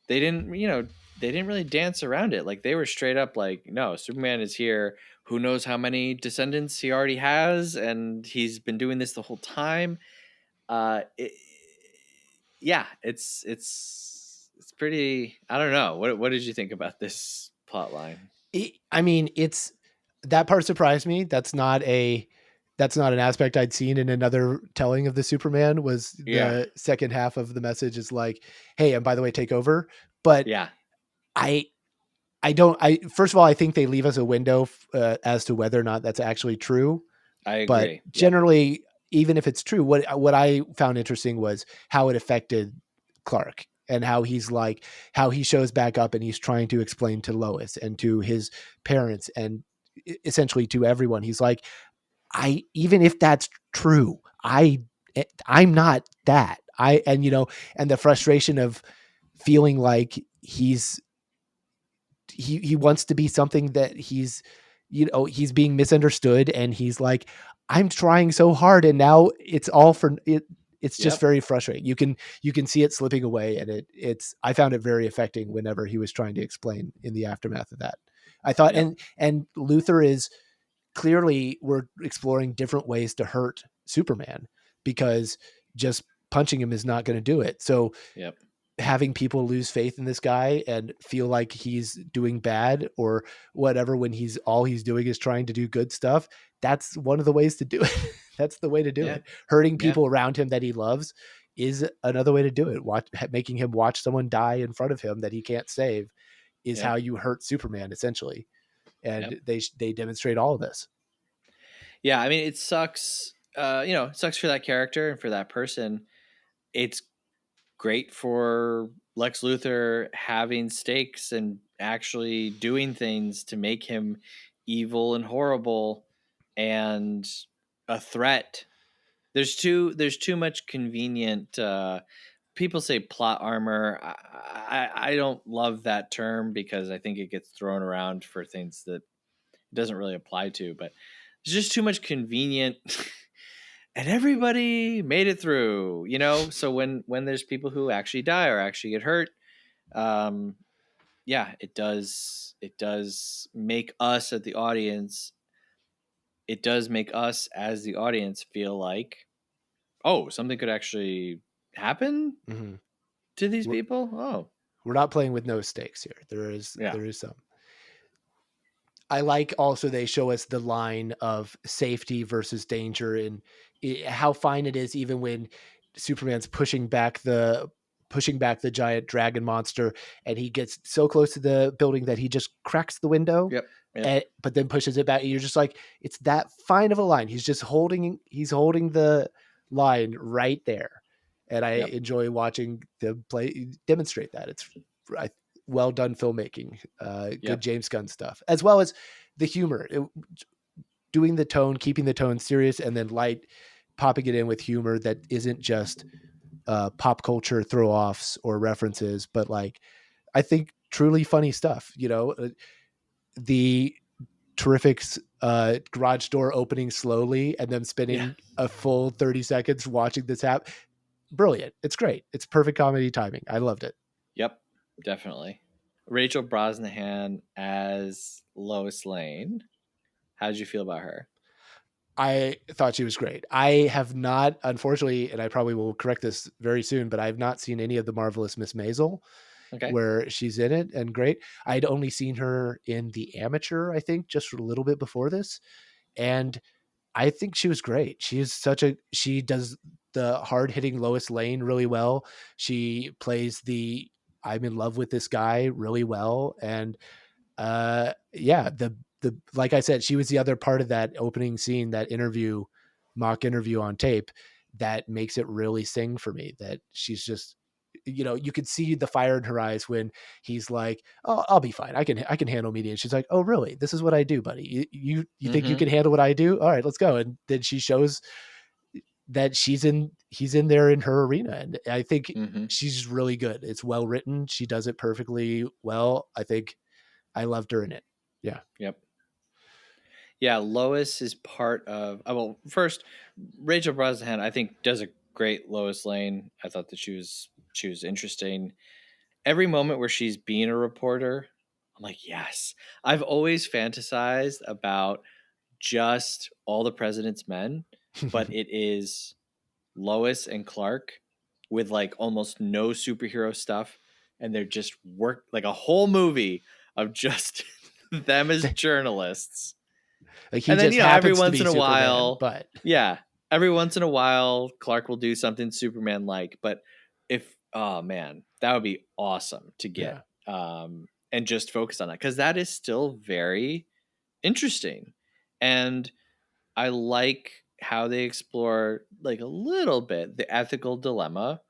They didn't really dance around it. Like they were straight up like, no, Superman is here. Who knows how many descendants he already has, and he's been doing this the whole time. It's pretty. I don't know. What did you think about this plot line? I mean, that part surprised me. That's not an aspect I'd seen in another telling of the Superman. Was the second half of the message is like, hey, and by the way, take over. But first of all, I think they leave us a window as to whether or not that's actually true. I agree. But generally, even if it's true, what I found interesting was how it affected Clark and how he shows back up and he's trying to explain to Lois and to his parents and essentially to everyone. He's like, even if that's true, I'm not that. And the frustration of feeling like he wants to be something that he's he's being misunderstood, and he's like, I'm trying so hard, and now it's all for it. It's just Yep. very frustrating. You can see it slipping away, and I found it very affecting whenever he was trying to explain in the aftermath of that. I thought, Yep. and Luther is clearly, we're exploring different ways to hurt Superman, because just punching him is not going to do it. So Yep. having people lose faith in this guy and feel like he's doing bad or whatever, when all he's doing is trying to do good stuff, that's one of the ways to do it. That's the way to do Yeah. it. Hurting Yeah. people around him that he loves is another way to do it. Making him watch someone die in front of him that he can't save is Yep. how you hurt Superman, essentially. Yep. And they demonstrate all of this. Yeah, I mean, it sucks. It sucks for that character and for that person. It's great for Lex Luthor having stakes and actually doing things to make him evil and horrible and a threat. There's too much convenient. People say plot armor. I don't love that term because I think it gets thrown around for things that it doesn't really apply to. But there's just too much convenient. And everybody made it through, so when there's people who actually die or actually get hurt, yeah, it does make us at the audience, it does make us as the audience feel like, oh, something could actually happen Mm-hmm. to these people. We're not playing with no stakes here. There is some. I like also they show us the line of safety versus danger, and how fine it is, even when Superman's pushing back the giant dragon monster, and he gets so close to the building that he just cracks the window. Yep. But then pushes it back. You're just like, it's that fine of a line. He's holding the line right there, and I enjoy watching them demonstrate that. It's well done filmmaking, good James Gunn stuff, as well as the humor, keeping the tone serious, and then light, popping it in with humor that isn't just pop culture throw offs or references, but like, I think truly funny stuff. The terrific garage door opening slowly and then spending a full 30 seconds watching this happen. Brilliant. It's great. It's perfect comedy timing. I loved it. Yep, definitely. Rachel Brosnahan as Lois Lane. How did you feel about her? I thought she was great. I have not, unfortunately, and I probably will correct this very soon, but I've not seen any of the Marvelous Miss Maisel, where she's in it, and great. I'd only seen her in The Amateur, I think, just a little bit before this, and I think she was great. She does the hard hitting Lois Lane really well. She plays the I'm in love with this guy really well, and the like I said, she was the other part of that opening scene, that mock interview on tape, that makes it really sing for me. That she's just, you could see the fire in her eyes when he's like, "Oh, I'll be fine. I can handle media." And she's like, "Oh, really? This is what I do, buddy. You think you can handle what I do? All right, let's go." And then she shows that he's in there in her arena, and I think she's really good. It's well written. She does it perfectly well. I think I loved her in it. Yeah. Yep. Yeah, Lois is part of. First, Rachel Brosnahan, I think, does a great Lois Lane. I thought that she was interesting. Every moment where she's being a reporter, I'm like, yes. I've always fantasized about just All the President's Men, but it is Lois and Clark with like almost no superhero stuff, and they're just like a whole movie of just them as journalists. Like, he And then, just every happens to once be in a Superman, while, but every once in a while, Clark will do something Superman like. But oh man, that would be awesome to get, and just focus on that, because that is still very interesting. And I like how they explore, like, a little bit the ethical dilemma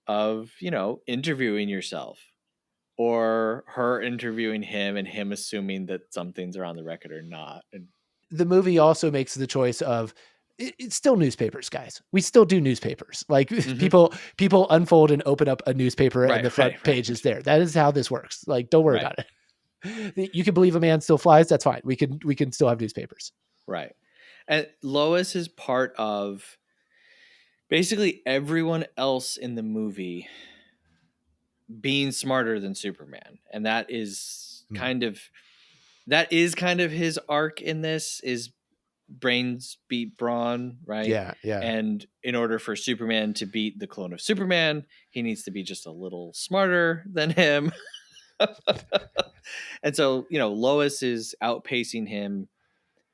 of, interviewing yourself, or her interviewing him and him assuming that some things are on the record or not. And the movie also makes the choice of, it's still newspapers, guys. We still do newspapers. Like, people unfold and open up a newspaper, and the front page is there. That is how this works. Like, don't worry about it. You can believe a man still flies. That's fine. We can still have newspapers. Right. And Lois is part of basically everyone else in the movie being smarter than Superman. And that is kind of his arc in this, is brains beat brawn, right? Yeah. And in order for Superman to beat the clone of Superman, he needs to be just a little smarter than him. And so, Lois is outpacing him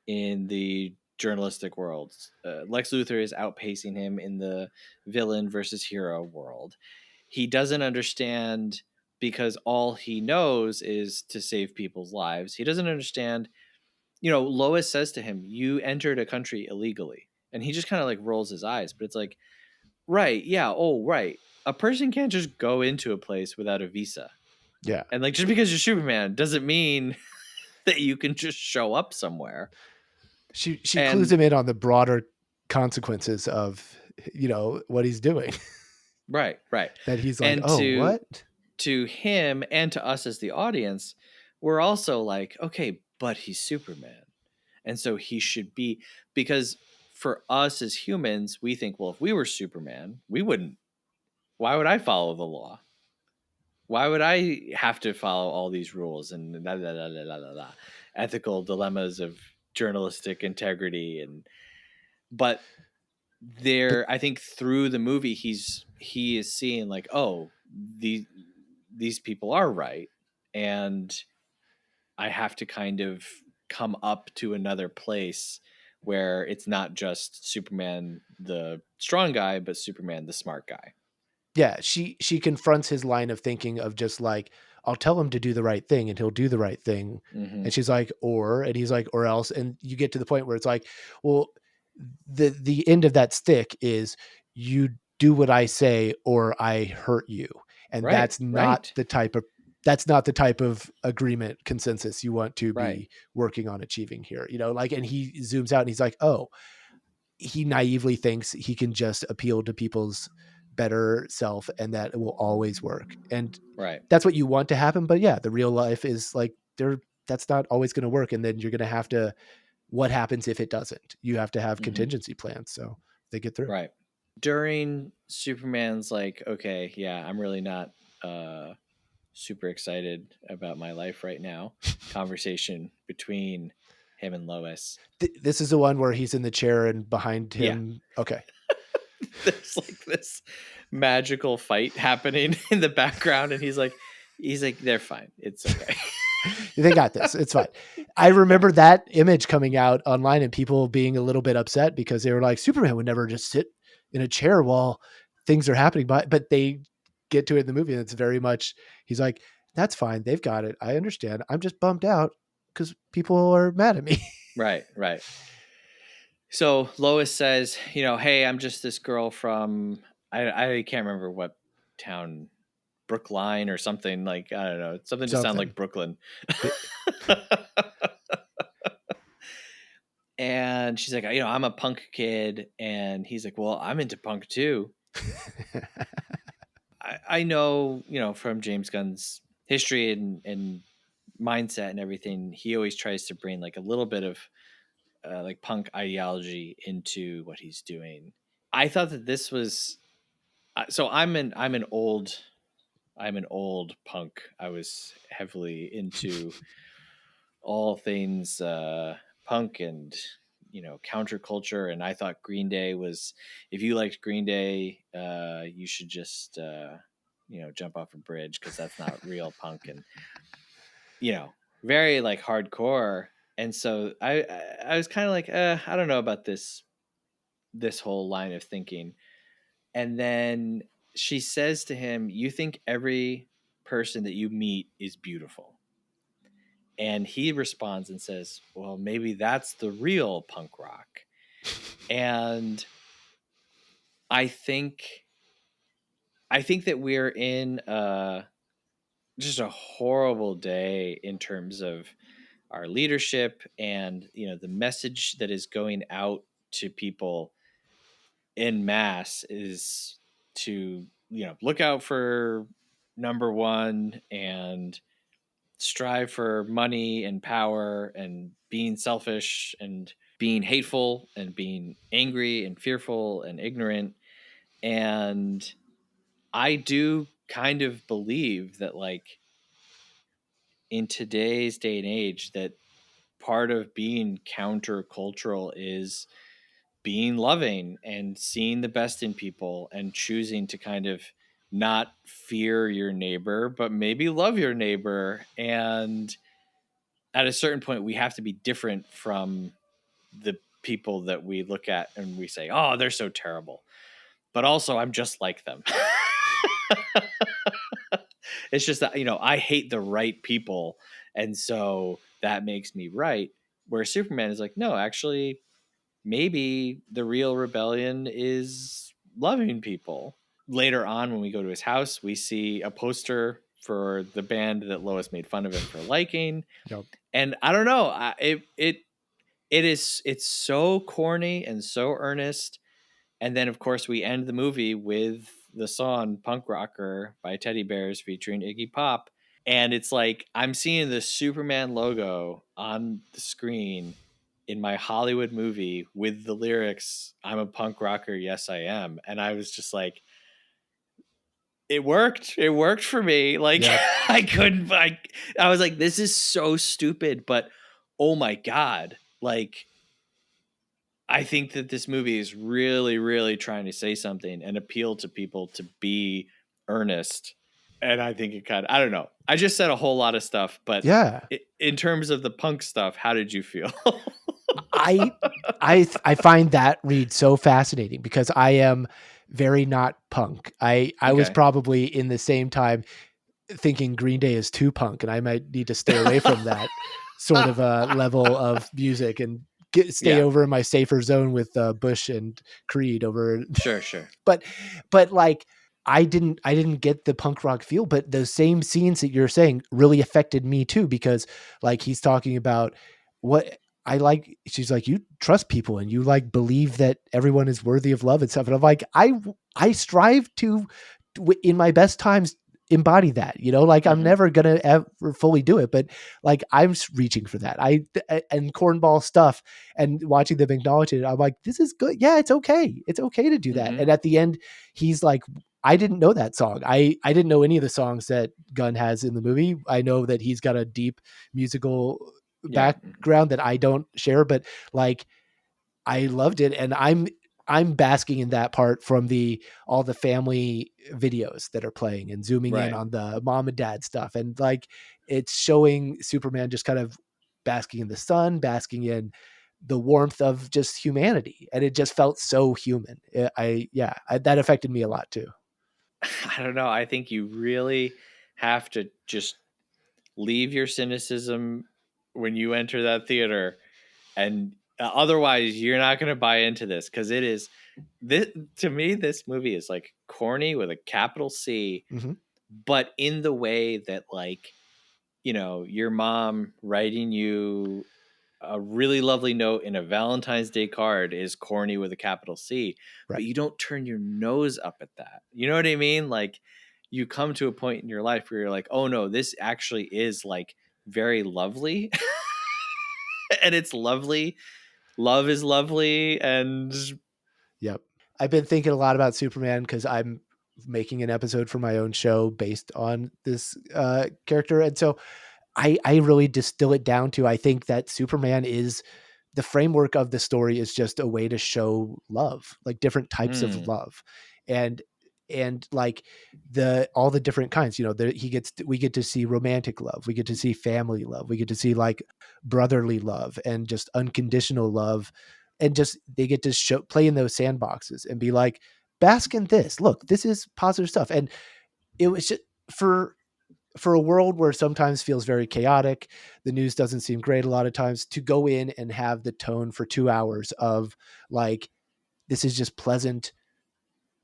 in the journalistic world. Lex Luthor is outpacing him in the villain versus hero world. He doesn't understand because all he knows is to save people's lives. He doesn't understand. Lois says to him, "You entered a country illegally." And he just kind of like rolls his eyes, but it's like, right, yeah, oh, right. A person can't just go into a place without a visa. Yeah. And like, just because you're Superman doesn't mean that you can just show up somewhere. She clues him in on the broader consequences of, what he's doing. Right. That he's like, And oh, what? To him and to us as the audience, we're also like, okay, but he's Superman. And so he should be, because for us as humans, we think, well, if we were Superman, we wouldn't. Why would I follow the law? Why would I have to follow all these rules and ethical dilemmas of journalistic integrity? But I think through the movie, he is seeing like, oh, these people are right, and I have to kind of come up to another place where it's not just Superman the strong guy, but Superman the smart guy. Yeah, she confronts his line of thinking of just like, I'll tell him to do the right thing and he'll do the right thing. Mm-hmm. And she's like, and he's like, or else. And you get to the point where it's like, well, the end of that stick is you do what I say or I hurt you. And that's not the type of agreement consensus you want to be working on achieving here. And he zooms out and he's like, oh, he naively thinks he can just appeal to people's better self and that it will always work. And that's what you want to happen. But yeah, the real life is like that's not always going to work. And then you're going to have to, what happens if it doesn't? You have to have contingency plans. So they get through. Right. During Superman's like, okay, yeah, I'm really not super excited about my life right now. Conversation between him and Lois. This is the one where he's in the chair and behind him. Yeah. Okay. There's like this magical fight happening in the background, and he's like, they're fine. It's okay. They got this. It's fine. I remember that image coming out online and people being a little bit upset because they were like, Superman would never just sit in a chair while things are happening. But they get to it in the movie and it's very much, he's like, that's fine. They've got it. I understand. I'm just bummed out because people are mad at me. Right. So Lois says, hey, I'm just this girl from, I can't remember what town, Brookline or something, like, I don't know, something to sound like Brooklyn. And she's like, I'm a punk kid. And he's like, well, I'm into punk too. I know, from James Gunn's history and mindset and everything, he always tries to bring like a little bit of like punk ideology into what he's doing. I thought that this was, so I'm an old punk. I was heavily into all things punk and counterculture, and I thought Green Day was, if you liked Green Day, you should just jump off a bridge because that's not real punk, and very like hardcore. And so I was kind of like, I don't know about this whole line of thinking. And then she says to him, you think every person that you meet is beautiful. And he responds and says, well, maybe that's the real punk rock. And I think that we're in just a horrible day in terms of our leadership and, the message that is going out to people en masse is to, look out for number one and, strive for money and power and being selfish and being hateful and being angry and fearful and ignorant. And I do kind of believe that, like, in today's day and age, that part of being countercultural is being loving and seeing the best in people and choosing to kind of not fear your neighbor, but maybe love your neighbor. And at a certain point, we have to be different from the people that we look at and we say, oh, they're so terrible. But also, I'm just like them. It's just that, I hate the right people. And so that makes me right. Where Superman is like, no, actually, maybe the real rebellion is loving people. Later on, when we go to his house, we see a poster for the band that Lois made fun of him for liking. Yep. And I don't know, it's so corny and so earnest. And then, of course, we end the movie with the song Punk Rocker by Teddy Bears featuring Iggy Pop. And it's like, I'm seeing the Superman logo on the screen in my Hollywood movie with the lyrics, I'm a punk rocker, yes, I am. And I was just like, it worked. It worked for me. Like, Yep. I was like, this is so stupid, but oh my God. Like, I think that this movie is really, really trying to say something and appeal to people to be earnest. And I think it I don't know. I just said a whole lot of stuff, but Yeah. In terms of the punk stuff, how did you feel? I find that read so fascinating because I am very not punk. I was Okay. probably in the same time thinking Green Day is too punk, and I might need to stay away from that sort of a level of music and stay over in my safer zone with Bush and Creed over. Sure. but like I didn't get the punk rock feel, but those same scenes that you're saying really affected me too, because like he's talking about what I like, she's like, you trust people and you like believe that everyone is worthy of love and stuff. And I'm like, I strive to in my best times embody that, like I'm never gonna ever fully do it, but like I'm reaching for that. And cornball stuff and watching them acknowledge it, I'm like, this is good. Yeah, it's okay to do that. And at the end he's like, I didn't know that song. I didn't know any of the songs that Gunn has in the movie. I know that he's got a deep musical background that I don't share, but like I loved it, and I'm basking in that part from all the family videos that are playing and zooming in on the mom and dad stuff, and like it's showing Superman just kind of basking in the sun, basking in the warmth of just humanity, and it just felt so human. That affected me a lot too. I don't know. I think you really have to just leave your cynicism when you enter that theater, and otherwise you're not going to buy into this, because it is this, to me, this movie is like corny with a capital C, but in the way that, like, your mom writing you a really lovely note in a Valentine's Day card is corny with a capital C, but you don't turn your nose up at that. You know what I mean? Like, you come to a point in your life where you're like, oh no, this actually is like very lovely. And it's lovely. Love is lovely. And yep. I've been thinking a lot about Superman because I'm making an episode for my own show based on this character. And so I really distill it down to, I think that Superman is the framework of the story is just a way to show love, like different types of love. And like all the different kinds, we get to see romantic love. We get to see family love. We get to see like brotherly love and just unconditional love. And just, they get to play in those sandboxes and be like, bask in this, look, this is positive stuff. And it was just for a world where sometimes feels very chaotic, the news doesn't seem great a lot of times, to go in and have the tone for 2 hours of like, this is just pleasant,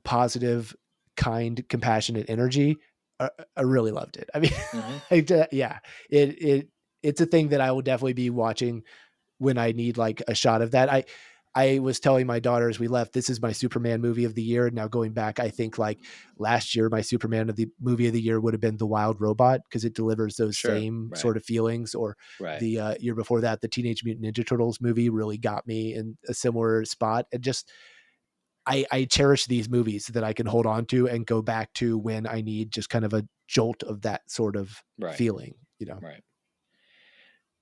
positive, kind, compassionate energy. I really loved it. I mean, yeah, it's a thing that I will definitely be watching when I need like a shot of that. I was telling my daughter as we left, this is my Superman movie of the year. Now going back, I think like last year, my Superman of the movie of the year would have been The Wild Robot, because it delivers those Sure. same Right. sort of feelings. Or Right. the year before that, the Teenage Mutant Ninja Turtles movie really got me in a similar spot. And just, I cherish these movies that I can hold on to and go back to when I need just kind of a jolt of that sort of Right. feeling, you know? Right.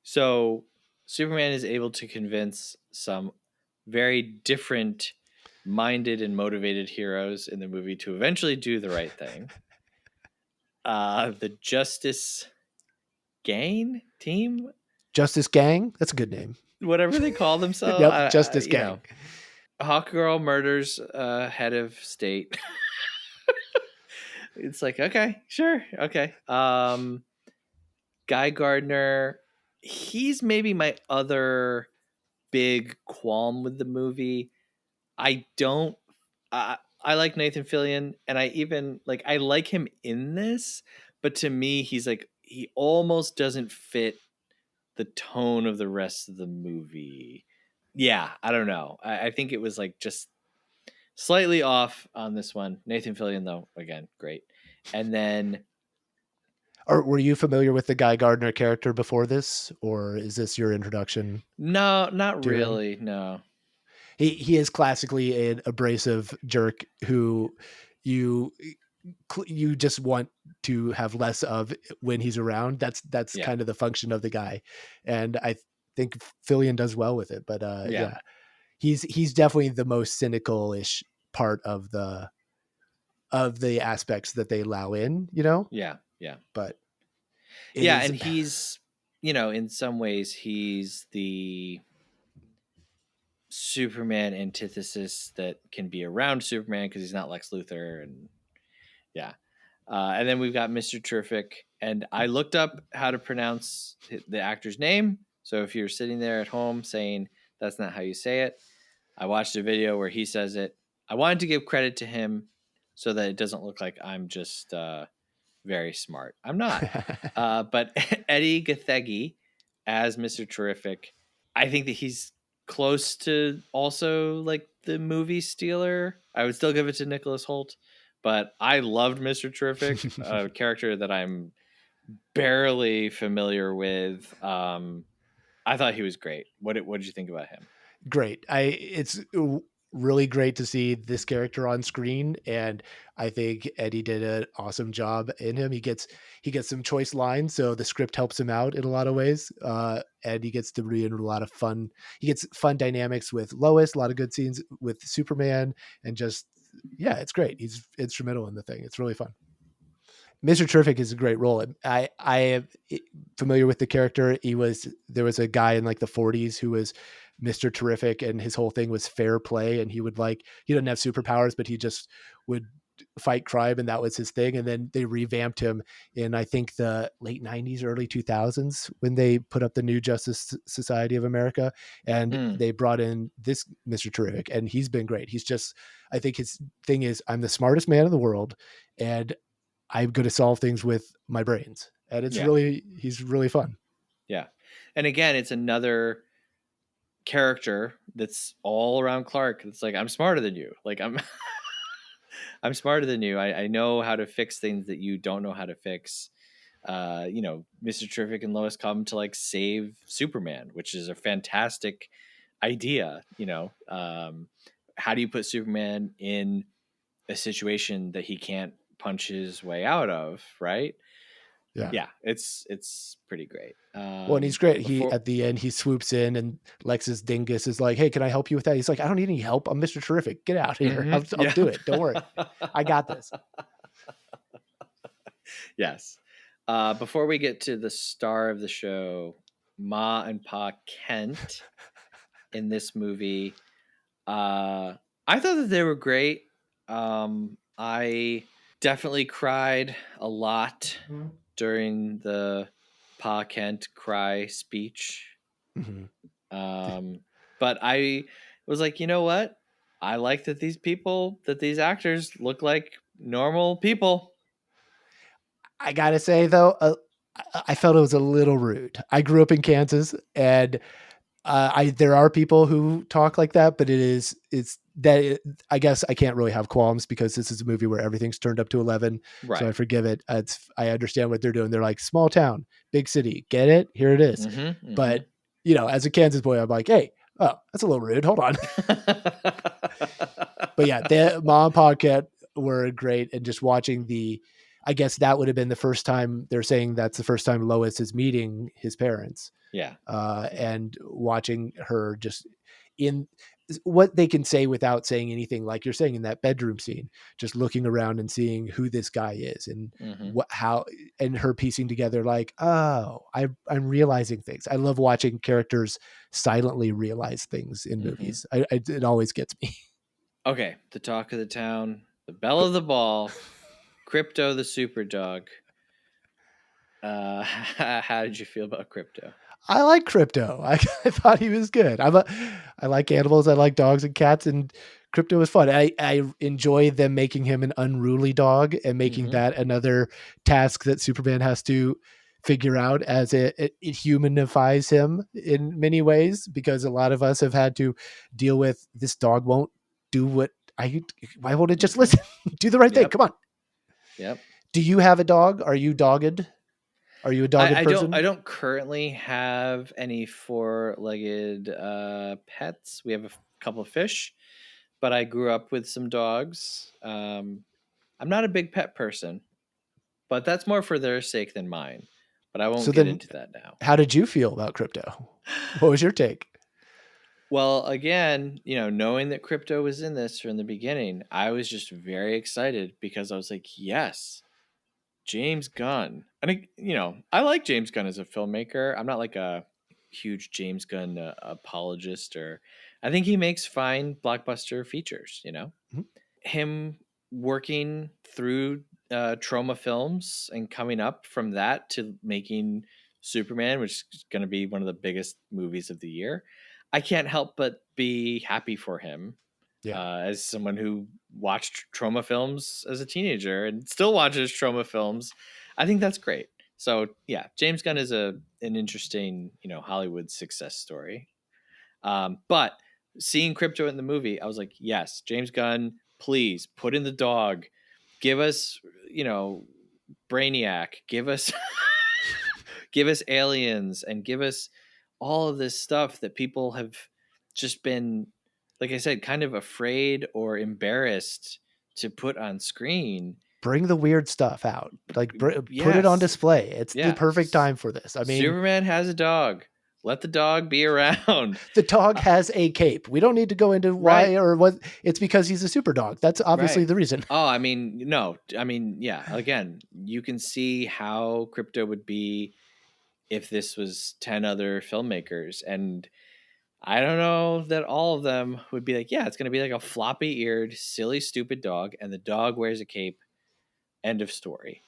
So Superman is able to convince some very different minded and motivated heroes in the movie to eventually do the right thing. The Justice Gang team, Justice Gang, that's a good name. whatever they call themselves. Yep, Justice Gang. Know, Hawkgirl murders head of state. It's like, okay, sure, okay. Guy Gardner, he's maybe my other big qualm with the movie. I don't. I like Nathan Fillion, and I like him in this, but to me, he's like, he almost doesn't fit the tone of the rest of the movie. Yeah, I don't know. I think it was like just slightly off on this one. Nathan Fillion, though, again, great. And then, or were you familiar with the Guy Gardner character before this, or is this your introduction? No, not to him? really. No. He is classically an abrasive jerk who you just want to have less of when he's around. That's Yeah. kind of the function of the guy, and I think Fillion does well with it. But yeah, he's definitely the most cynical-ish part of the aspects that they allow in, you know? Yeah, yeah. But yeah, and he's, in some ways he's the Superman antithesis that can be around Superman because he's not Lex Luthor, and yeah. And then we've got Mr. Terrific, and I looked up how to pronounce the actor's name. So if you're sitting there at home saying that's not how you say it, I watched a video where he says it. I wanted to give credit to him so that it doesn't look like I'm just very smart. I'm not. But Eddie Gathegi as Mr. Terrific, I think that he's close to also like the movie stealer. I would still give it to Nicholas Hoult, but I loved Mr. Terrific, a character that I'm barely familiar with. I thought he was great. What did you think about him? Great. It's really great to see this character on screen, and I think Eddie did an awesome job in him. He gets some choice lines, so the script helps him out in a lot of ways. And he gets to be in a lot of fun. He gets fun dynamics with Lois, a lot of good scenes with Superman, and just it's great. He's instrumental in the thing. It's really fun. Mr. Terrific is a great role. I am familiar with the character. There was a guy in like the 40s who was Mr. Terrific, and his whole thing was fair play. And he didn't have superpowers, but he just would fight crime, and that was his thing. And then they revamped him in, I think, the late 90s, early 2000s when they put up the New Justice Society of America, and they brought in this Mr. Terrific, and he's been great. I think his thing is, I'm the smartest man in the world, and I'm going to solve things with my brains. And he's really fun. Yeah. And again, it's another character that's all around Clark. It's like, I'm smarter than you. Like I'm smarter than you. I know how to fix things that you don't know how to fix. Mr. Terrific and Lois come to like save Superman, which is a fantastic idea. How do you put Superman in a situation that he can't punch his way out of, right? Yeah, it's pretty great. Well, and he's great. At the end, he swoops in, and Lex's dingus is like, "Hey, can I help you with that?" He's like, "I don't need any help. I'm Mr. Terrific. Get out here. I'll do it. Don't worry. I got this." Yes. Before we get to the star of the show, Ma and Pa Kent in this movie, I thought that they were great. I definitely cried a lot during the Pa Kent cry speech. Mm-hmm. But I was like, you know what? I like that these actors look like normal people. I gotta say though, I felt it was a little rude. I grew up in Kansas, and There are people who talk like that, but I guess I can't really have qualms because this is a movie where everything's turned up to 11. So I Right. forgive it. I understand what they're doing. They're like, small town, big city. Get it? Here it is. Mm-hmm, But, mm-hmm. as a Kansas boy, I'm like, hey, oh, that's a little rude. Hold on. But yeah, the mom and pop cat were great. And just watching I guess that would have been the first time they're saying that's the first time Lois is meeting his parents. Yeah. And watching her just in what they can say without saying anything, like you're saying in that bedroom scene, just looking around and seeing who this guy is and Mm-hmm. how, and her piecing together like, oh, I'm realizing things. I love watching characters silently realize things in movies. It always gets me. Okay, the talk of the town, the belle of the ball, Krypto the super dog. How did you feel about Krypto? I like Krypto. I thought he was good. I like animals. I like dogs and cats, and Krypto was fun. I enjoy them making him an unruly dog and making Mm-hmm. that another task that Superman has to figure out, as it humanifies him in many ways, because a lot of us have had to deal with this dog won't do why won't it just Mm-hmm. listen? Do the right thing. Yep. Come on. Yep. Do you have a dog? Are you dogged? Are you a dogged I don't. I person? don't currently have any four-legged pets. We have a couple of fish, but I grew up with some dogs. I'm not a big pet person, but that's more for their sake than mine. But I won't So get then into that now. how did you feel about Krypto? What was your take? Well, again, knowing that Krypto was in this from the beginning, I was just very excited because I was like, yes, James Gunn. And I like James Gunn as a filmmaker. I'm not like a huge James Gunn apologist, or I think he makes fine blockbuster features. Mhm. Him working through trauma films and coming up from that to making Superman, which is going to be one of the biggest movies of the year. I can't help but be happy for him, Yeah. as someone who watched trauma films as a teenager and still watches trauma films. I think that's great. So yeah, James Gunn is an interesting, Hollywood success story. But seeing Krypto in the movie, I was like, yes, James Gunn, please put in the dog. Give us, Brainiac. Give us give us aliens, and give us all of this stuff that people have just been, like I said, kind of afraid or embarrassed to put on screen. Bring the weird stuff out. Like put it on Yes. display. It's the Yeah. perfect time for this. I mean, Superman has a dog. Let the dog be around. the dog has a cape. We don't need to go into Right. why or what. It's because he's a super dog. That's obviously Right. the reason. Oh, I mean, no. I mean, yeah. Again, you can see how Krypto would be if this was 10 other filmmakers. And I don't know that all of them would be like, yeah, it's going to be like a floppy eared, silly, stupid dog. And the dog wears a cape. End of story.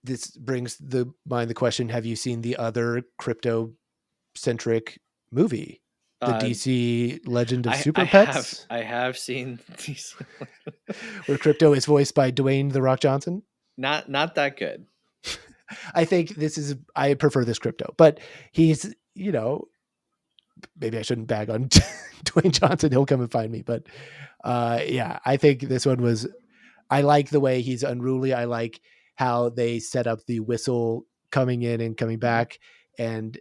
This brings the question: have you seen the other Krypto centric movie, the Uh, DC Legend of I, I Super have Pets, I have seen these. where Krypto is voiced by Dwayne the Rock Johnson? Not that good. I think I prefer this Krypto, but he's, maybe I shouldn't bag on Dwayne Johnson. He'll come and find me. But yeah, I think this one was, I like the way he's unruly. I like how they set up the whistle coming in and coming back. And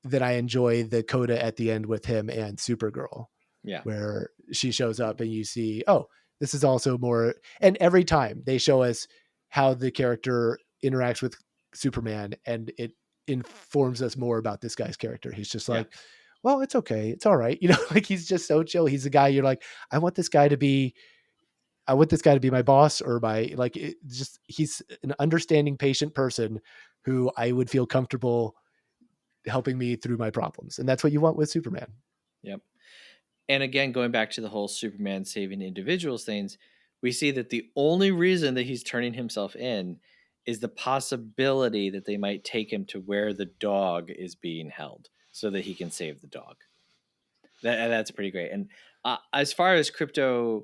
then I enjoy the coda at the end with him and Supergirl, Yeah. where she shows up and you see, oh, this is also more. And every time they show us how the character interacts with Superman, and it informs us more about this guy's character. He's just Yeah. like, well, it's okay. It's all right. Like he's just so chill. He's a guy you're like, I want this guy to be my boss, or he's an understanding, patient person who I would feel comfortable helping me through my problems. And that's what you want with Superman. Yep. And again, going back to the whole Superman saving individuals things, we see that the only reason that he's turning himself in is the possibility that they might take him to where the dog is being held so that he can save the dog. That's pretty great. And as far as Krypto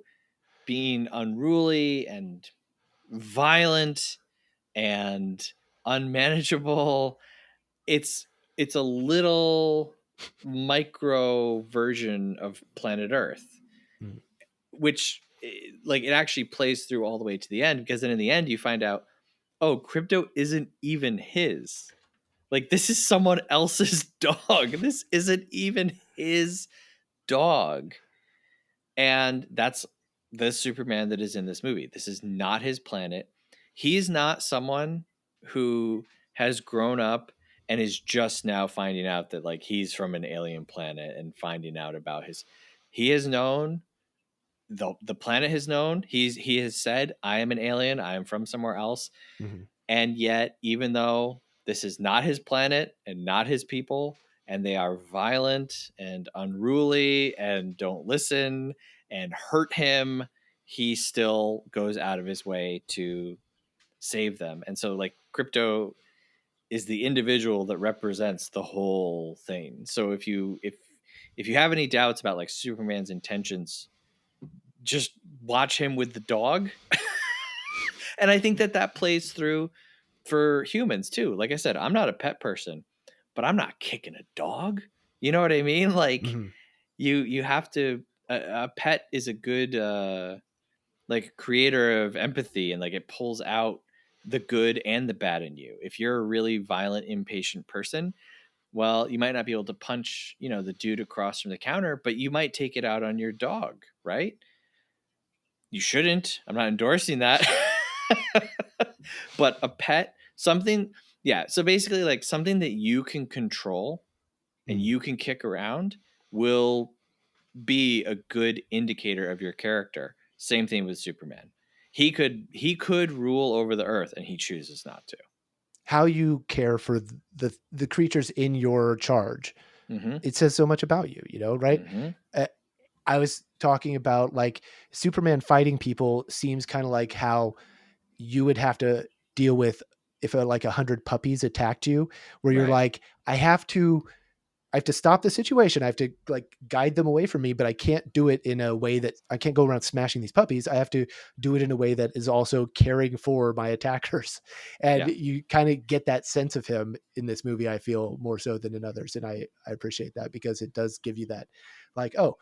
being unruly and violent and unmanageable, it's a little micro version of planet Earth, Mm. which like it actually plays through all the way to the end, because then in the end you find out, oh, Krypto isn't even his. Like, this is someone else's dog. This isn't even his dog. And that's the Superman that is in this movie. This is not his planet. He's not someone who has grown up and is just now finding out that like he's from an alien planet and finding out about his. He has known, the planet has known. He has said, I am an alien. I am from somewhere else. Mm-hmm. And yet, even though this is not his planet and not his people, and they are violent and unruly and don't listen and hurt him, he still goes out of his way to save them. And so, like, Krypto is the individual that represents the whole thing. So if you have any doubts about like Superman's intentions, just watch him with the dog. And I think that plays through for humans too. Like I said, I'm not a pet person, but I'm not kicking a dog. You know what I mean? Like Mm-hmm. you have to. A pet is a good like creator of empathy, and like it pulls out the good and the bad in you. If you're a really violent, impatient person, well, you might not be able to punch, the dude across from the counter, but you might take it out on your dog, right? You shouldn't. I'm not endorsing that. But a pet, something, yeah. So basically, like something that you can control and you can kick around will be a good indicator of your character. Same thing with Superman. He could rule over the earth, and he chooses not to. How you care for the creatures in your charge, Mm-hmm. it says so much about you, right? Mm-hmm. I was talking about like Superman fighting people seems kind of like how you would have to deal with if like 100 puppies attacked you, where you're Right. like, I have to stop the situation. I have to like guide them away from me, but I can't do it in a way that I can't go around smashing these puppies. I have to do it in a way that is also caring for my attackers. And Yeah. you kind of get that sense of him in this movie, I feel, more so than in others. And I appreciate that, because it does give you that, like, oh,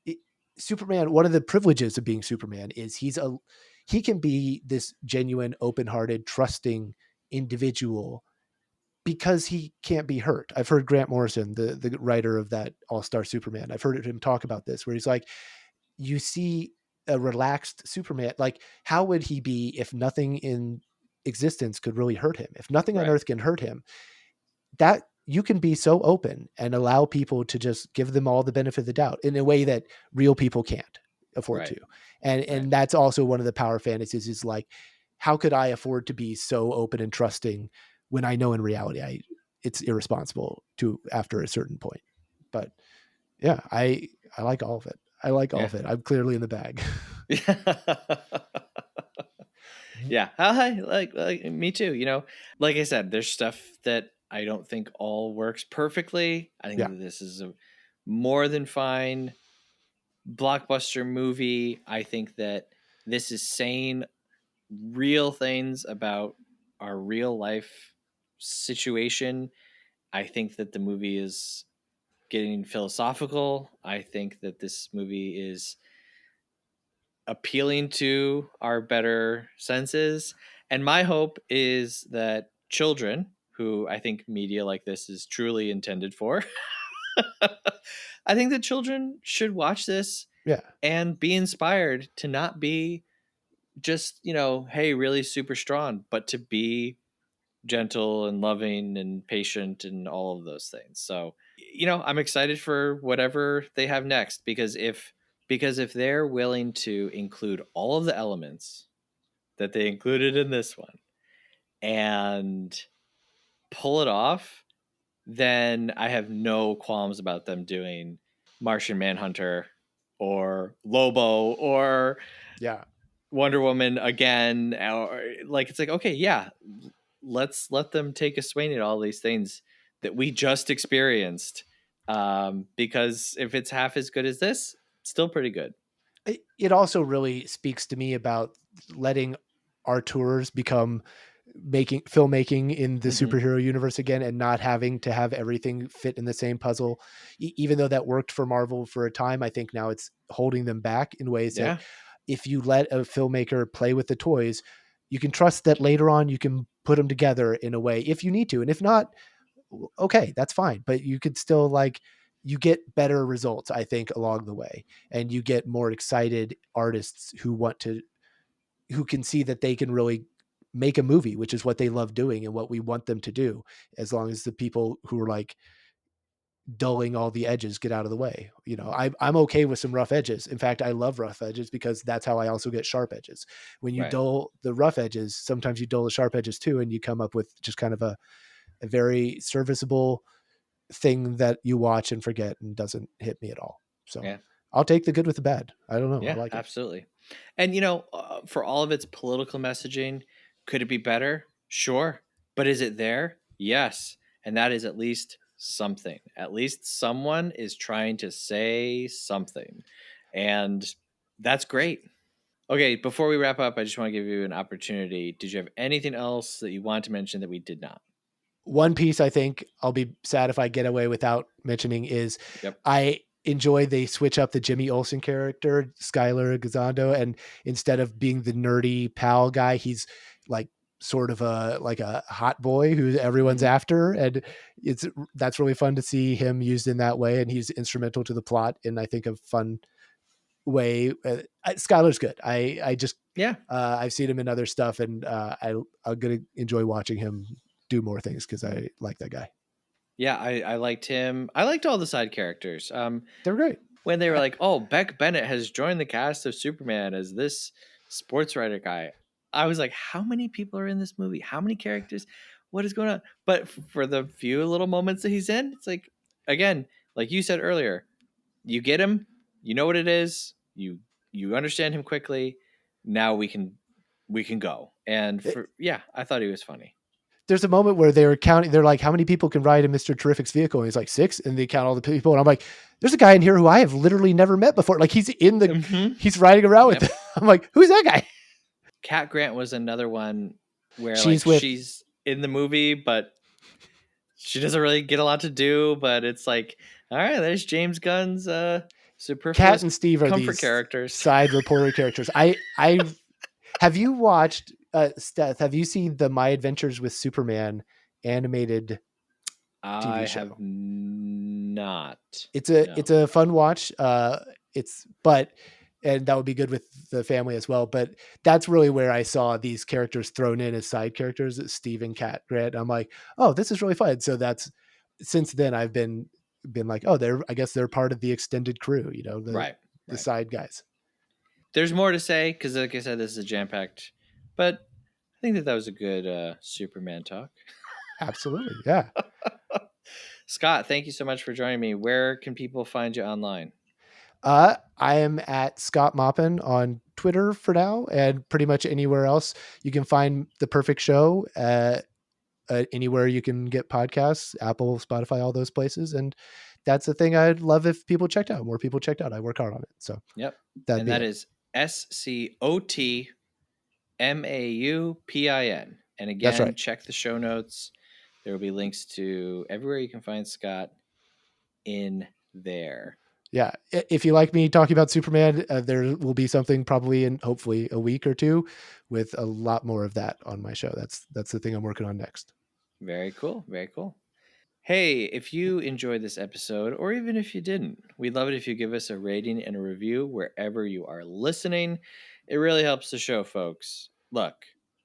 it, Superman, one of the privileges of being Superman is he can be this genuine, open-hearted, trusting individual because he can't be hurt. I've heard Grant Morrison, the writer of that All-Star Superman, I've heard him talk about this, where he's like, you see a relaxed Superman, like how would he be if nothing in existence could really hurt him? If nothing on Right. earth can hurt him, that you can be so open and allow people to just give them all the benefit of the doubt in a way that real people can't afford Right. to. And Right. that's also one of the power fantasies, is like, how could I afford to be so open and trusting when I know in reality it's irresponsible to after a certain point. But yeah, I like all of it. I like all Yeah. of it. I'm clearly in the bag. Yeah. Hi. Like me too. Like I said, there's stuff that I don't think all works perfectly. I think Yeah. that this is a more than fine blockbuster movie. I think that this is saying real things about our real life situation. I think that the movie is getting philosophical. I think that this movie is appealing to our better senses. And my hope is that children, who I think media like this is truly intended for, I think that children should watch this Yeah. and be inspired to not be just, hey, really super strong, but to be gentle and loving and patient and all of those things. So, I'm excited for whatever they have next, because if they're willing to include all of the elements that they included in this one and pull it off, then I have no qualms about them doing Martian Manhunter or Lobo or Yeah. Wonder Woman again. Or like, it's like, okay, yeah, let's let them take a swing at all these things that we just experienced. Because if it's half as good as this, still pretty good. It also really speaks to me about letting our tours become filmmaking in the Mhm. superhero universe again, and not having to have everything fit in the same puzzle. Even though that worked for Marvel for a time, I think now it's holding them back in ways that Yeah. if you let a filmmaker play with the toys, you can trust that later on you can put them together in a way if you need to. And if not, okay, that's fine. But you could still you get better results, I think, along the way. And you get more excited artists who can see that they can really make a movie, which is what they love doing and what we want them to do, as long as the people who are dulling all the edges get out of the way. I'm okay with some rough edges. In fact, I love rough edges because that's how I also get sharp edges. When you Right. dull the rough edges, sometimes you dull the sharp edges too, and you come up with just kind of a very serviceable thing that you watch and forget and doesn't hit me at all. So Yeah. I'll take the good with the bad. I don't know. I Yeah, like it. absolutely. And for all of its political messaging, could it be better? Sure. But is it there? Yes. And that is at least something. At least someone is trying to say something. And that's great. Okay, before we wrap up, I just want to give you an opportunity. Did you have anything else that you want to mention that we did not? One piece I think I'll be sad if I get away without mentioning is Yep. I enjoy they switch up the Jimmy Olsen character, Skylar Gazondo, and instead of being the nerdy pal guy, he's like sort of a hot boy who everyone's Mhm. after, and that's really fun to see him used in that way, and he's instrumental to the plot in I think a fun way. Skylar's good. I just Yeah. I've seen him in other stuff, and I'm gonna enjoy watching him do more things because I like that guy. Yeah, I liked him. I liked all the side characters. They're great. When they were like, "Oh, Beck Bennett has joined the cast of Superman as this sports writer guy," I was like, "How many people are in this movie? How many characters? What is going on?" But for the few little moments that he's in, it's like, again, like you said earlier, you get him, you know what it is, you understand him quickly. Now we can go. And I thought he was funny. There's a moment where they're counting. They're like, "How many people can ride in Mr. Terrific's vehicle?" And he's like, "6." And they count all the people. And I'm like, "There's a guy in here who I have literally never met before. Like Mm-hmm. he's riding around with Yep. them." I'm like, "Who's that guy?" Cat Grant was another one where She's like with she's in the movie, but she doesn't really get a lot to do. But it's like, all right, there's James Gunn's Kat superfluous and Steve are comfort these characters. side reporter characters. I have you watched Steph, have you seen the My Adventures with Superman animated TV I have show? not. It's No. a fun watch. It's but and that would be good with the family as well. But that's really where I saw these characters thrown in as side characters, Steve and Cat Grant. I'm like, oh, this is really fun. So that's since then I've been like, oh, I guess they're part of the extended crew, Right. the Right. side guys. There's more to say because, like I said, this is a jam packed. But I think that was a good Superman talk. Absolutely. Yeah. Scott, thank you so much for joining me. Where can people find you online? I am at Scott Maupin on Twitter for now, and pretty much anywhere else. You can find The Perfect Show anywhere you can get podcasts, Apple, Spotify, all those places. And that's the thing I'd love if people checked out. More people checked out. I work hard on it. So Yep. that'd And be that it. is ScotMaupin. And That's again, right. check the show notes. There will be links to everywhere you can find Scott in there. Yeah. If you like me talking about Superman, there will be something probably in hopefully a week or two with a lot more of that on my show. That's the thing I'm working on next. Very cool. Very cool. Hey, if you enjoyed this episode, or even if you didn't, we'd love it if you give us a rating and a review wherever you are listening. It really helps the show, folks. Look,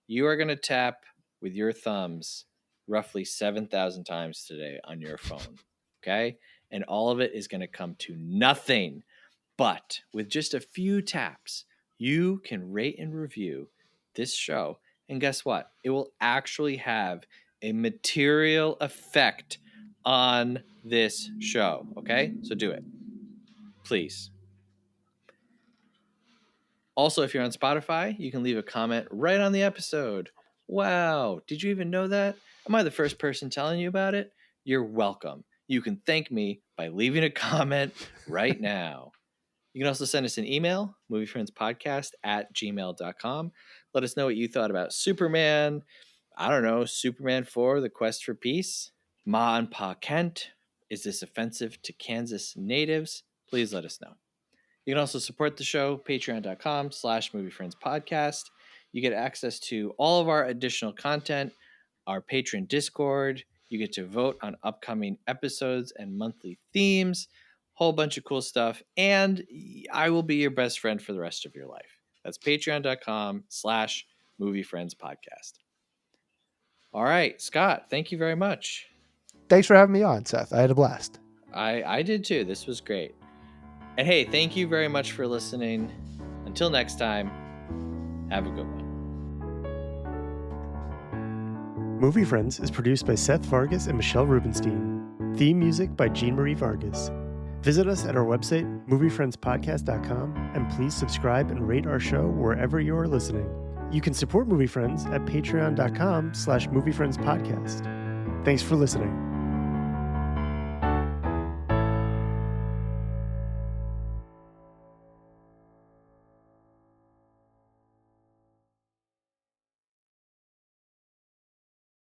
you are going to tap with your thumbs roughly 7,000 times today on your phone. Okay? And all of it is going to come to nothing. But with just a few taps, you can rate and review this show. And guess what? It will actually have a material effect on this show. Okay? So do it. Please. Also, if you're on Spotify, you can leave a comment right on the episode. Wow, did you even know that? Am I the first person telling you about it? You're welcome. You can thank me by leaving a comment right now. You can also send us an email, moviefriendspodcast@gmail.com. Let us know what you thought about Superman. I don't know, Superman 4, The Quest for Peace? Ma and Pa Kent, is this offensive to Kansas natives? Please let us know. You can also support the show, patreon.com/moviefriendspodcast. You get access to all of our additional content, our Patreon Discord. You get to vote on upcoming episodes and monthly themes, whole bunch of cool stuff, and I will be your best friend for the rest of your life. That's patreon.com/moviefriendspodcast. All right, Scott, thank you very much. Thanks for having me on, Seth. I had a blast. I did too. This was great. And hey, thank you very much for listening. Until next time, have a good one. Movie Friends is produced by Seth Vargas and Michelle Rubenstein. Theme music by Jean Marie Vargas. Visit us at our website, moviefriendspodcast.com, and please subscribe and rate our show wherever you are listening. You can support Movie Friends at patreon.com/moviefriendspodcast. Thanks for listening.